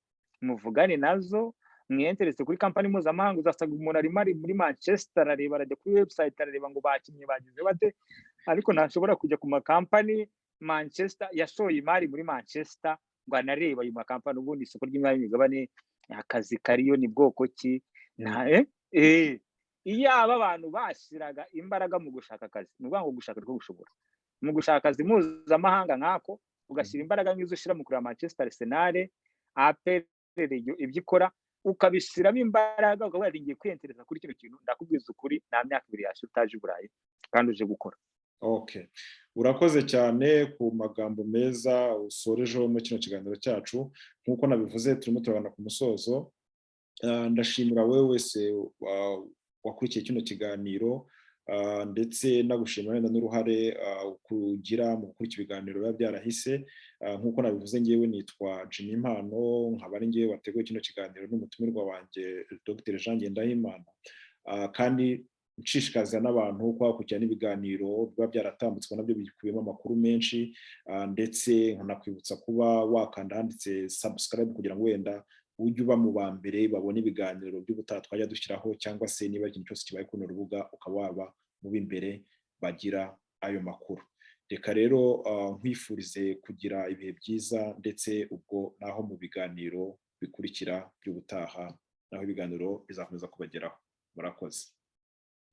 B: muvugane nazo, mwiyenterese kuri company mpuzamahanga. Uzasanga umuntu ari muri Manchester areba, arajya kuri website arareba ngo bakinnye bagize bate, ariko ntashobora kujya ku makampani Manchester yashoye imari muri Manchester ngo anareba ayo makampani. Ubundi isoko ry'imari n'imigabane akazi kariyo ni bwoko ki? Iyo aba abantu bashyiraga imbaraga mu gushaka akazi, ni ukuvuga ngo gushaka rwo gushobora mu gushaka akazi mpuzamahanga nk'ako, ugashyira imbaraga nk'izo ushyira mu kureba Manchester Arsenal, APR ibyo ikora, ukabishyiramo imbaraga, ukavuga ati ngiye kwiyentereza kuri kino kintu. Ndakubwiza ukuri, nta myaka 2 yashize utaje i Burayi kandi uje gukora.
A: Okay, urakoze cyane ku magambo meza usorejeho mu kino kiganiro cyacu. Nk'uko nabivuze, turimo turabana ku musozo. Ndashimira wewe wese wakurikiye kino kiganiro, ndetse nagushimira wenda n'uruhare kugira mu gukurikira ibiganiro biba byarahise. Nk'uko nabivuze, ngewe nitwa Jimmy Impano, nkaba ari ngewe wateguye kino kiganiro n'umutumirwa wanjye Dr. Jean Ngendahimana, kandi nshishikariza n'abantu kwakurikirana ibiganiro biba byaratambitswe nabyo bikubiyemo amakuru menshi, ndetse nkanakwibutsa kuba wakanda handitse subscribe kugira ngo wenda ujye uba mu ba mbere babona ibiganiro by'ubutaha twajya dushyiraho, cyangwa se niba ikintu cyose kibaye kuri rubuga ukaba waba mu b'imbere bagira ayo makuru. Reka rero nkwifurize kugira ibihe byiza, ndetse ubwo naho mu biganiro bikurikira by'ubutaha, naho ibiganiro bizakomeza kubageraho. Murakoze.